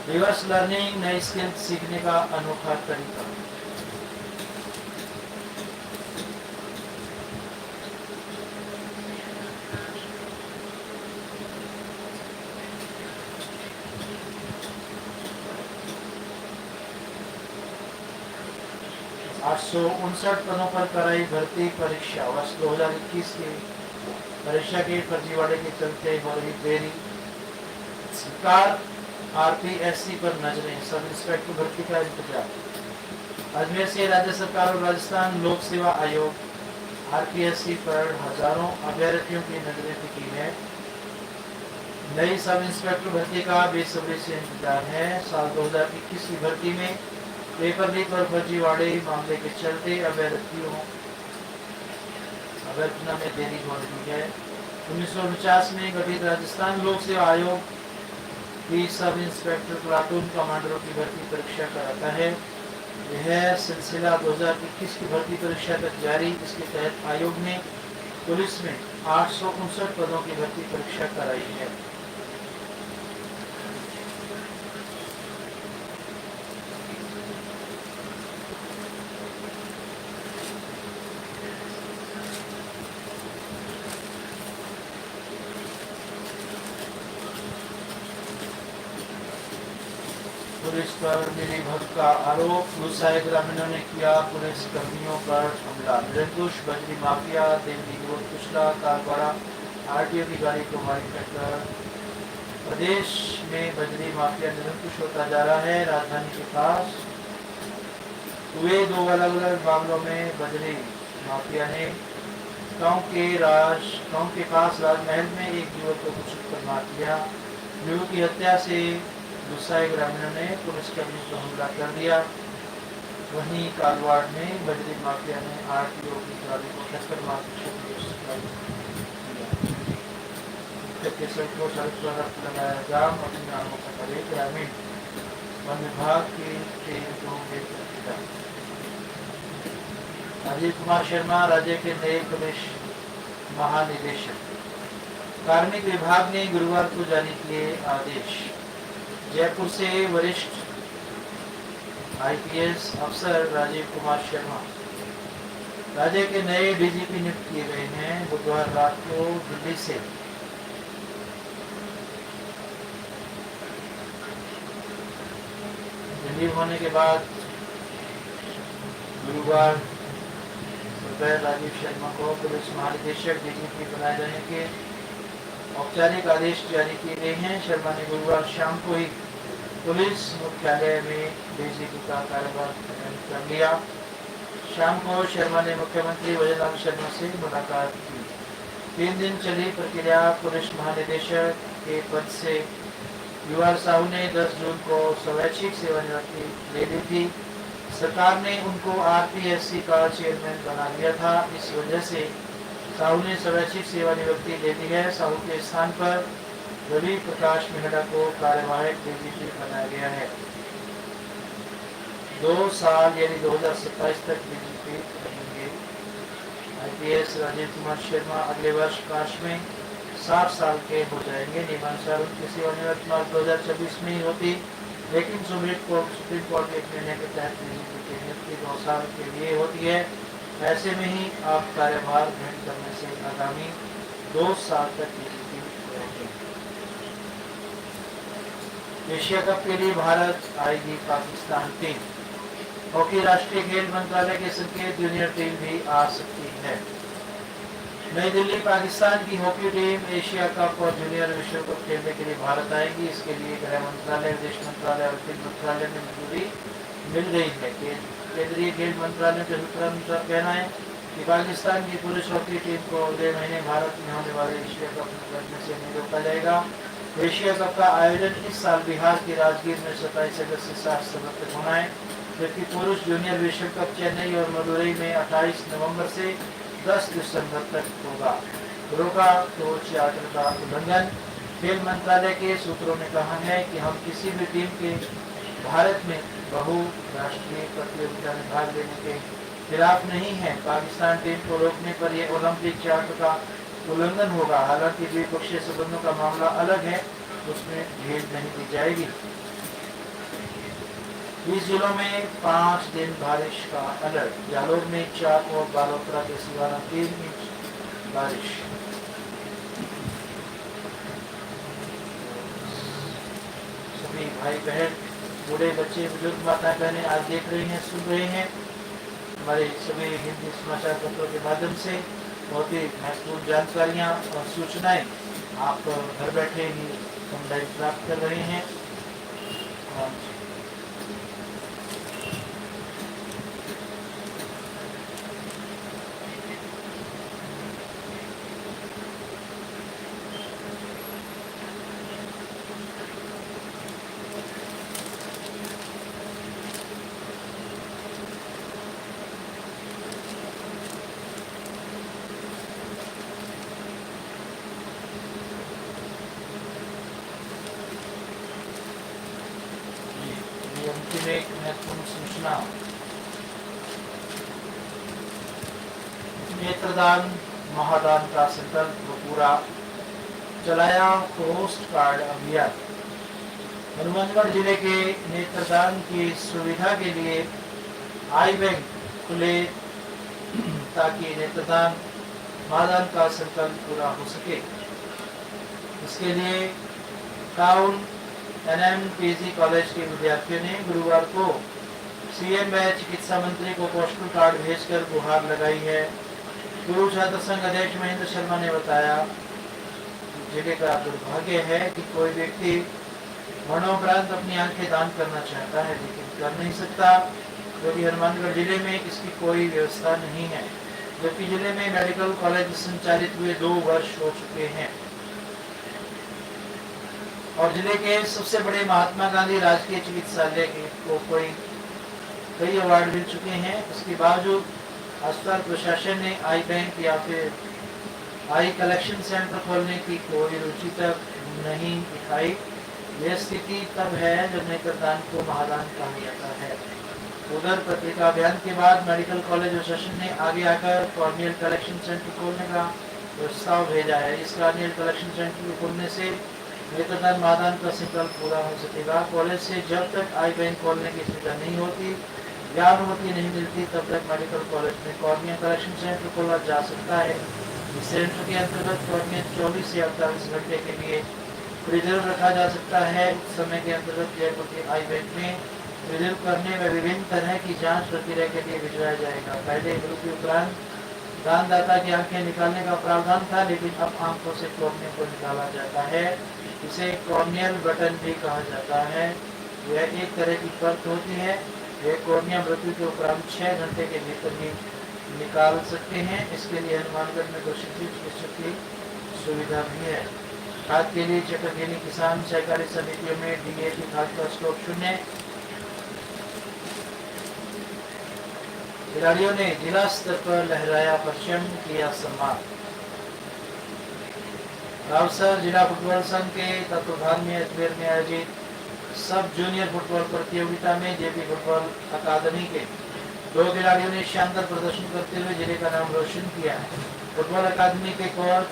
रिवर्स लर्निंग, नई स्किल सीखने का अनोखा तरीका। आठ 859 पदों पर कराई भर्ती परीक्षा। वर्ष 2021 की परीक्षा के फर्जीवाड़े के चलते हो रही देरी। सरकार आरपीएससी पर नजरें, सब इंस्पेक्टर भर्ती का इंतजार। अजमेर से राज्य सरकार और राजस्थान लोक सेवा आयोग आरपीएससी पर हजारों अभ्यर्थियों की नजरें टिकी है। नई सब इंस्पेक्टर भर्ती का बेसब्री से इंतजार है। साल 2021 की भर्ती में पेपर लीक और फर्जीवाड़े मामले के चलते अभ्यर्थियों में देरी हो रही है। 1949 में गठित राजस्थान लोक सेवा आयोग की सब इंस्पेक्टर प्लाटून कमांडरों की भर्ती परीक्षा कराता है। यह सिलसिला 2021 की भर्ती परीक्षा तक जारी। इसके तहत आयोग ने पुलिस में 859 पदों की भर्ती परीक्षा कराई है। पुलिस पर मिलीभगत का आरोप, गुस्साए ग्रामीणों ने किया पुलिस कर्मियों पर हमला। निरंकुश बजरी माफिया, देवली रोड कुचला, कारवाड़ा आरटीओ की गाड़ी को मारी टक्कर। प्रदेश में बजरी माफिया निरंकुश होता जा रहा है। राजधानी के पास हुए दो अलग अलग मामलों में बजरी माफिया ने गांव के पास राजमहल में एक युवक को कुचलकर मार दिया। युवक की हत्या से गुस्साए ग्रामीणों ने पुलिसकर्मी को हमला कर दिया। वहीं कालवाड़ में बजरी माफिया ने आरटीओ की गाड़ी को टक्कर मारकर सड़क पर लगाया जाम। अपनी नामों का करे ग्रामीण, वन विभाग की टीम को राजीव कुमार शर्मा राज्य के नए पुलिस महानिदेशक। कार्मिक विभाग ने गुरुवार को जारी किए आदेश। जयपुर से वरिष्ठ आईपीएस अफसर राजीव कुमार शर्मा राज्य के नए डीजीपी नियुक्त किए गए हैं। बुधवार रात को दिल्ली से दिल्ली होने के बाद गुरुवार दोपहर राजीव शर्मा को पुलिस महानिदेशक डीजीपी बनाए जाने के औपचारिक आदेश जारी किए गए हैं। शर्मा ने गुरुवार शाम को ही पुलिस मुख्यालय में डीजीपी का कार्यभार कर लिया। शाम को शर्मा ने मुख्यमंत्री वजनलाल शर्मा से मुलाकात की। 3 दिन चली प्रक्रिया पुलिस महानिदेशक के पद से युवा साहू ने 10 जून को स्वैच्छिक सेवानिवृत्ति ले ली थी। सरकार ने उनको आरपीएससी का चेयरमैन बना दिया था। इस वजह से साहू ने स्वैच्छिक सेवानिवृत्ति ले ली है। साहू के स्थान पर रवि प्रकाश मेहरा को कार्यवाहक डीजीपी बनाया गया है। 2 साल यानी 2027 तक डीजीपी रहेंगे। आईपीएस राजीव कुमार शर्मा अगले वर्ष मार्च में 60 साल के हो जाएंगे। नियमानुसार उनकी सेवानिवृत्ति मार्च 2026 में ही होती, लेकिन सुप्रीम कोर्ट के एक निर्णय के तहत डीजीपी की नियुक्ति 2 साल के लिए होती है। ऐसे में ही आप कार्यभार ग्रहण करने से आगामी 2 साल तक डीजीपी रहेंगे। एशिया कप के लिए भारत आएगी पाकिस्तान टीम। हॉकी राष्ट्रीय खेल मंत्रालय के संकेत, जूनियर टीम भी आ सकती है। नई दिल्ली पाकिस्तान की हॉकी टीम एशिया कप और जूनियर विश्व कप खेलने के लिए भारत आएगी। इसके लिए गृह मंत्रालय, विदेश मंत्रालय और खेल मंत्रालय में मंजूरी मिल गई है। केंद्रीय खेल मंत्रालय के सूत्रानुसार कहना है कि पाकिस्तान की पुरुष हॉकी टीम को अगले महीने भारत में होने वाले एशिया कप में खेलने से नहीं रोका जाएगा। एशिया कप का आयोजन इस साल बिहार के राजगीर में 27 अगस्त से 7 सितंबर तक होना है, जबकि पुरुष जूनियर विश्व कप चेन्नई और मदुरई में 28 नवंबर से 10 दिसंबर तक होगा। रोका तो चार्टर का उल्लंघन। खेल मंत्रालय के सूत्रों ने कहा है कि हम किसी भी टीम के भारत में बहुराष्ट्रीय प्रतियोगिता में भाग लेने के खिलाफ नहीं है। पाकिस्तान टीम को रोकने पर यह ओलंपिक चार्टर का उल्लंघन होगा। हालांकि द्विपक्षीय संबंधों का मामला अलग है, उसमें ढील नहीं दी जाएगी। 20 जिलों में 5 दिन बारिश का अलर्ट। जालोर में 4 और बालोतरा के सिवाना 3 इंच बारिश। सभी भाई बहन, बूढ़े बच्चे, बुजुर्ग, माता बहनें आज देख रहे हैं, सुन रहे हैं हमारे सभी हिंदी समाचार पत्रों के माध्यम से बहुत ही महत्वपूर्ण जानकारियाँ और सूचनाएं आप घर बैठे ही समुदाय प्राप्त कर रहे हैं। अंतिम एक महत्वपूर्ण सूचना, नेत्रदान महादान का संकल्प पूरा चलाया पोस्ट कार्ड अभियान। हनुमानगढ़ जिले के नेत्रदान की सुविधा के लिए आई बैंक खुले ताकि नेत्रदान महादान का संकल्प पूरा हो सके। इसके लिए टाउन NMPG कॉलेज के विद्यार्थियों ने गुरुवार को CM व चिकित्सा मंत्री को पोस्टल कार्ड भेजकर गुहार लगाई है। गुरु छात्र संघ अध्यक्ष महेंद्र शर्मा ने बताया, जिले का दुर्भाग्य है कि कोई व्यक्ति मरणोपरांत अपनी आंखें दान करना चाहता है लेकिन कर नहीं सकता, क्योंकि हनुमानगढ़ जिले में इसकी कोई व्यवस्था नहीं है, जबकि जिले में मेडिकल कॉलेज संचालित हुए 2 वर्ष हो चुके हैं और जिले के सबसे बड़े महात्मा गांधी राजकीय चिकित्सालय को कई अवार्ड मिल चुके हैं। इसके बावजूद अस्पताल प्रशासन ने आई बैंक या फिर आई कलेक्शन सेंटर खोलने की कोई रुचि तक नहीं दिखाई। यह स्थिति तब है जब नेत्रदान को महादान कहा जाता है। उधर पत्रिका अभियान के बाद मेडिकल कॉलेज प्रशासन ने आगे आकर कॉर्नियल कलेक्शन सेंटर खोलने का प्रस्ताव भेजा है। इस कॉर्नियल कलेक्शन सेंटर को खोलने से नेत्रदान महादान का संकल्प पूरा हो सकेगा। कॉलेज से जब तक आई बैंक खोलने की सुविधा नहीं होती या अनुमति नहीं मिलती, तब तक मेडिकल कॉलेज में कॉर्नियल कलेक्शन सेंटर खोला जा सकता है। इस सेंटर के अंतर्गत कॉर्नियल 24 से 48 घंटे के लिए रिजर्व रखा जा सकता है। इस समय के अंतर्गत जयपुर के आई बैंक में रिजर्व करने में विभिन्न तरह की जांच प्रक्रिया के लिए भिजवाया जाएगा। पहले गुरु के उपरांत दानदाता की आंखें निकालने का प्रावधान था, लेकिन अब आंखों से कॉर्निया को निकाला जाता है। इसे कॉर्नियल बटन भी कहा जाता है। यह एक तरह की परत होती है। यह कॉर्निया मृत्यु के उपरांत 6 घंटे के भीतर ही निकाल सकते हैं। इसके लिए हनुमानगढ़ में प्रशिक्षित चिकित्सक की सुविधा भी है। खाद के लिए चक्रगिरी किसान सहकारी समितियों में DAP खाद का स्टॉक शून्य। खिलाड़ियों ने जिला स्तर पर लहराया परचम, किया सम्मान। रावसर जिला फुटबॉल संघ के तत्वाधान में अजमेर में आयोजित सब जूनियर फुटबॉल प्रतियोगिता में JP फुटबॉल अकादमी के 2 खिलाड़ियों ने शानदार प्रदर्शन करते हुए जिले का नाम रोशन किया है। फुटबॉल अकादमी के कोच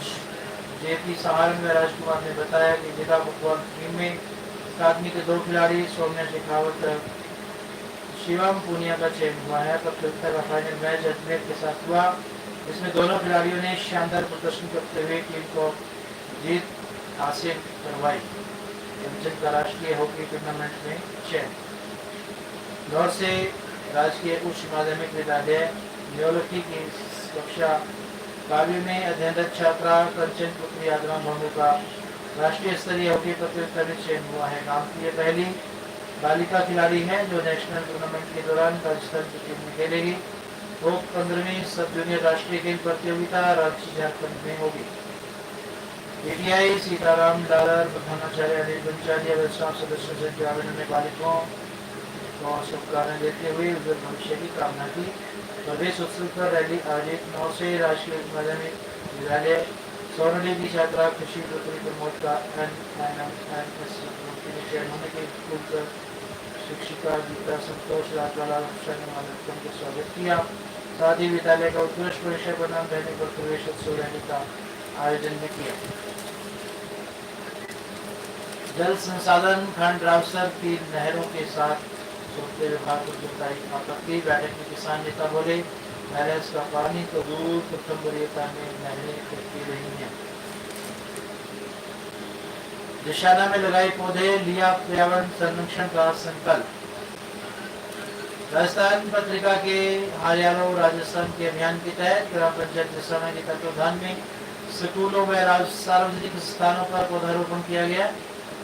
JP सहारण व राजकुमार ने बताया कि जिला फुटबॉल टीम में अकादमी के 2 खिलाड़ी सौम्या शेखावत शिवम पुनिया का चयन हुआ है। प्रतियोगिता का फाइनल मैच अजमेर के साथ हुआ, इसमें दोनों खिलाड़ियों ने शानदार प्रदर्शन करते हुए टीम को जीत हासिल करवाई। का राष्ट्रीय हॉकी टूर्नामेंट में चयन। दौर से राजकीय उच्च माध्यमिक विद्यालय न्योलखी की कक्षा 12वीं में अध्ययनरत छात्रा कंचन पुत्री आदराम भानु का राष्ट्रीय स्तरीय हॉकी प्रतियोगिता में चयन हुआ है। गांव की यह पहली बालिका खिलाड़ी है जो नेशनल टूर्नामेंट के दौरान राजस्थान की टीम में खेलेगी। वो 15वीं सब जूनियर राष्ट्रीय खेल प्रतियोगिता रांची झारखंड में होगी। PTI सीताराम डालर प्रधानाचार्य अनिल पंचाली व स्टाफ सदस्यों से ग्रामीण में बालिकाओं को शुभकामनाएं देते हुए उज्जवल भविष्य की कामना की। प्रवेश उत्सव पर रैली आयोजित 9 से राष्ट्रीय माध्यमिक विद्यालय सोनली की छात्रा खुशी पुत्री प्रमोद का NMNS चयन होने के स्कूल शिक्षिका गीता संतोष राजवाला ने को स्वागत किया। साथ ही विद्यालय का उत्कृष्ट परिषद बनाम रहने पर प्रवेश उत्सव रैली का आयोजन भी किया। जल संसाधन खंड रावसर की नहरों के साथ जोड़ते विभाग को जुटाई आपत्ति। बैठक में किसान नेता बोले, बैलेंस का पानी तो दूर प्रथम वरीयता में नहरें फटती रही हैं। दिशाना में लगाए पौधे, लिया पर्यावरण संरक्षण का संकल्प। राजस्थान पत्रिका के हरियाणा राजस्थान के अभियान के तहत ग्राम पंचायत दिशाना के तत्वाधान में स्कूलों व सार्वजनिक स्थानों पर पौधारोपण किया गया।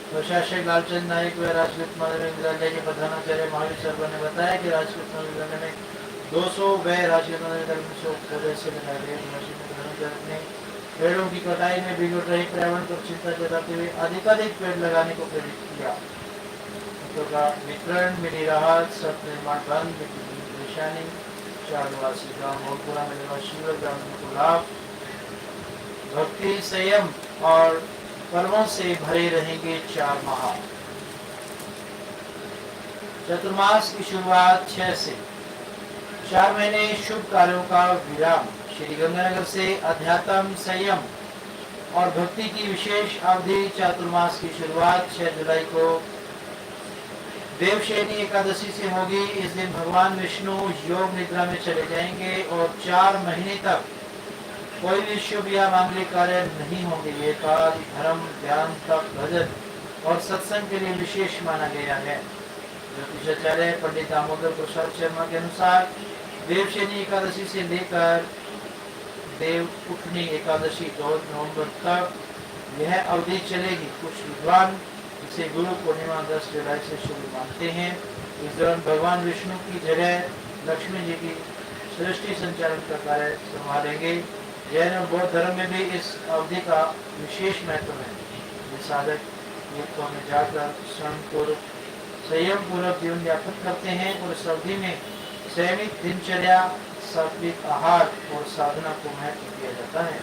प्रशासक लालचंद नायक व राजकृत माध्यमिक विद्यालय के प्रधानाचार्य महावीर शर्मा ने बताया कि राजकृत माध्यमिक विद्यालय में 200 व राजकीय माध्यमिक विद्यालय में 100 पौधे से लगाए गए। पेड़ों की कटाई में बिगड़ रही पर्यावरण पर चिंता जताते हुए अधिकाधिक पेड़ लगाने को प्रेरित किया। का वितरण, मिली राहत, सड़क निर्माण बंद, मिट्टी की परेशानी, 4 निवासी गाँव मोहपुरा में निवासी ग्रामीणों को लाभ। भक्ति, संयम और पर्वों से भरे रहेंगे 4 माह। चतुर्मास की शुरुआत 6 से 4 महीने शुभ कार्यों का विराम। श्री गंगानगर से अध्यात्म, संयम और भक्ति की विशेष अवधि। चातुर्मास की शुरुआत 6 जुलाई को देवशयनी एकादशी से होगी। इस दिन भगवान विष्णु योग निद्रा में चले जाएंगे और 4 महीने तक कोई भी शुभ या मांगलिक कार्य नहीं होंगे। ये काल धर्म, ध्यान, तप, भजन और सत्संग के लिए विशेष माना गया है। ज्योतिषाचार्य पंडित दामोदर प्रसाद शर्मा के अनुसार देवशयनी एकादशी से लेकर देव उठनी एकादशी 2 नवंबर तक यह अवधि चलेगी। कुछ विद्वान इसे गुरु पूर्णिमा 10 जुलाई से शुरू मानते हैं। इस दौरान भगवान विष्णु की जगह लक्ष्मी जी की सृष्टि संचालन का कार्य संभालेंगे। जैन और बौद्ध धर्म में भी इस अवधि का विशेष महत्व है। ये साधक युक्तों में जाकर संयम पूर्वक जीवन यापन करते हैं और इस अवधि में संयमित दिनचर्या, सात्विक आहार और साधना को महत्व दिया जाता है।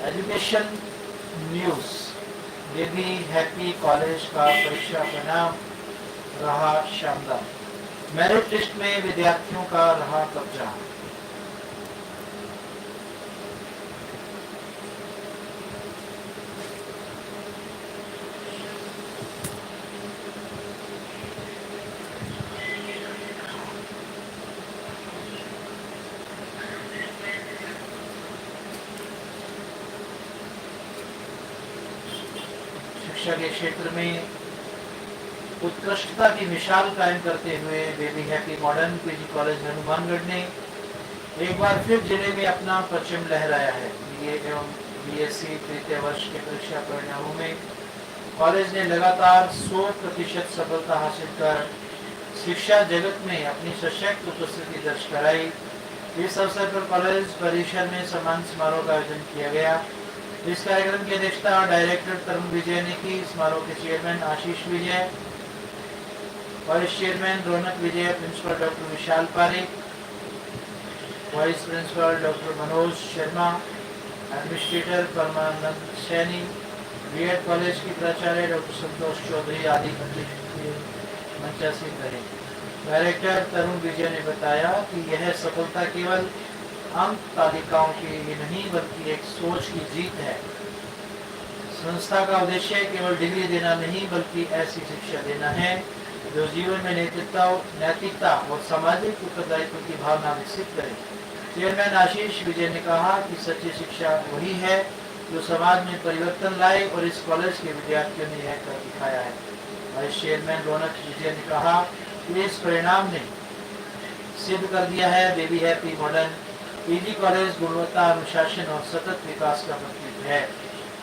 Education news. Baby happy college का परीक्षा परिणाम रहा शानदार। मेरिट लिस्ट में विद्यार्थियों का रहा कब्जा। शिक्षा के क्षेत्र में उत्कृष्टता की मिसाल कायम करते हुए baby happy modern PG college Hanumangarh ने एक बार फिर जिले में अपना परचम लहराया है। बीए एवं बीएससी तृतीय वर्ष के परीक्षा परिणामों में कॉलेज ने लगातार 100% सफलता हासिल कर शिक्षा जगत में अपनी सशक्त उपस्थिति दर्ज कराई। इस अवसर पर कॉलेज परिसर में सम्मान समारोह का आयोजन किया गया। इस कार्यक्रम की अध्यक्षता डायरेक्टर तरुण विजय ने की। समारोह के chairman Ashish Vijay, vice chairman Raunak Vijay, principal doctor Vishal Pareek, vice principal doctor Manoj Sharma, administrator Paramanand Saini, BEd college की प्राचार्य डॉक्टर संतोष चौधरी आदि मंचासीन रहे। डायरेक्टर तरुण विजय ने बताया कि यह सफलता केवल अंक तालिकाओं के लिए नहीं बल्कि एक सोच की जीत है। संस्था का उद्देश्य केवल डिग्री देना नहीं बल्कि ऐसी शिक्षा देना है जो जीवन में नैतिकता और सामाजिक उत्तरदायित्व की भावना विकसित करे। चेयरमैन आशीष विजय ने कहा कि सच्ची शिक्षा वही है जो समाज में परिवर्तन लाए और इस कॉलेज के विद्यार्थियों ने यह कर दिखाया है। वाइस चेयरमैन रौनक विजय ने कहा कि इस परिणाम ने सिद्ध कर दिया है baby happy modern PG college गुणवत्ता, अनुशासन और सतत विकास का प्रतीक है।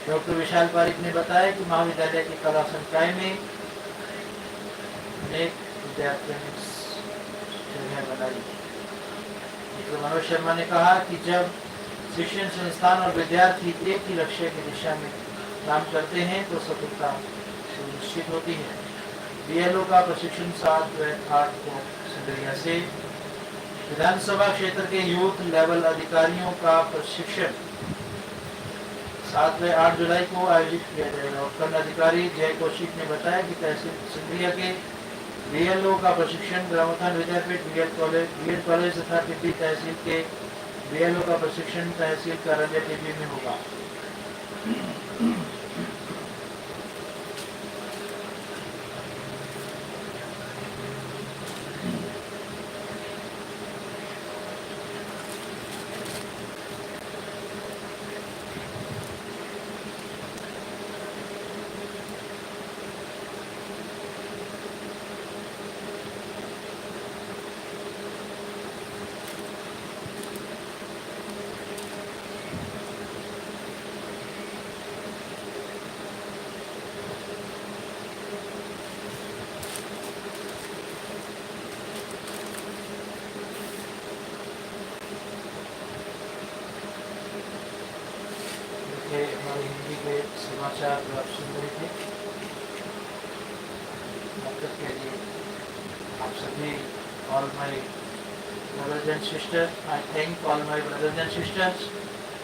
डॉक्टर विशाल पारिक ने बताया कि महाविद्यालय की कला संकाय में अनेक विद्यार्थियों ने जगह बनाई। डॉक्टर मनोज शर्मा ने कहा कि जब शिक्षण संस्थान और विद्यार्थी एक ही लक्ष्य की दिशा में काम करते हैं तो सफलता सुनिश्चित होती है। बीएलओ का प्रशिक्षण 7 व 8 को सिंदरिया से, विधानसभा क्षेत्र के यूथ लेवल अधिकारियों का प्रशिक्षण 7 व 8 जुलाई को आयोजित किया जाएगा। और खंड अधिकारी जय कौशिक ने बताया कि तहसील सिंदरिया के बीएलओ का प्रशिक्षण ग्रामोत्थान विद्यापीठ बीएड कॉलेज तथा टिब्बी तहसील के बीएलओ का प्रशिक्षण तहसील कार्यालय टिब्बी में होगा। के समाचार जो आप सुन रहे थे, तब तक के लिए आप सभी all my brothers and sisters, I thank all my brothers and sisters,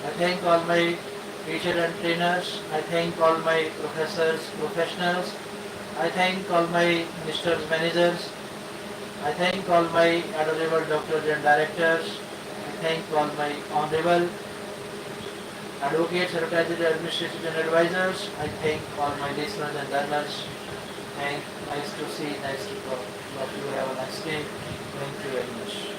I thank all my teachers and trainers, I thank all my professors, professionals, I thank all my ministers, managers, I thank all my adorable doctors and directors, I thank all my honorable advocates, advertisers, administrators and advisors, I thank all my listeners and learners. Thank, nice to see, nice to talk. Love you, have a nice day. Thank you very much.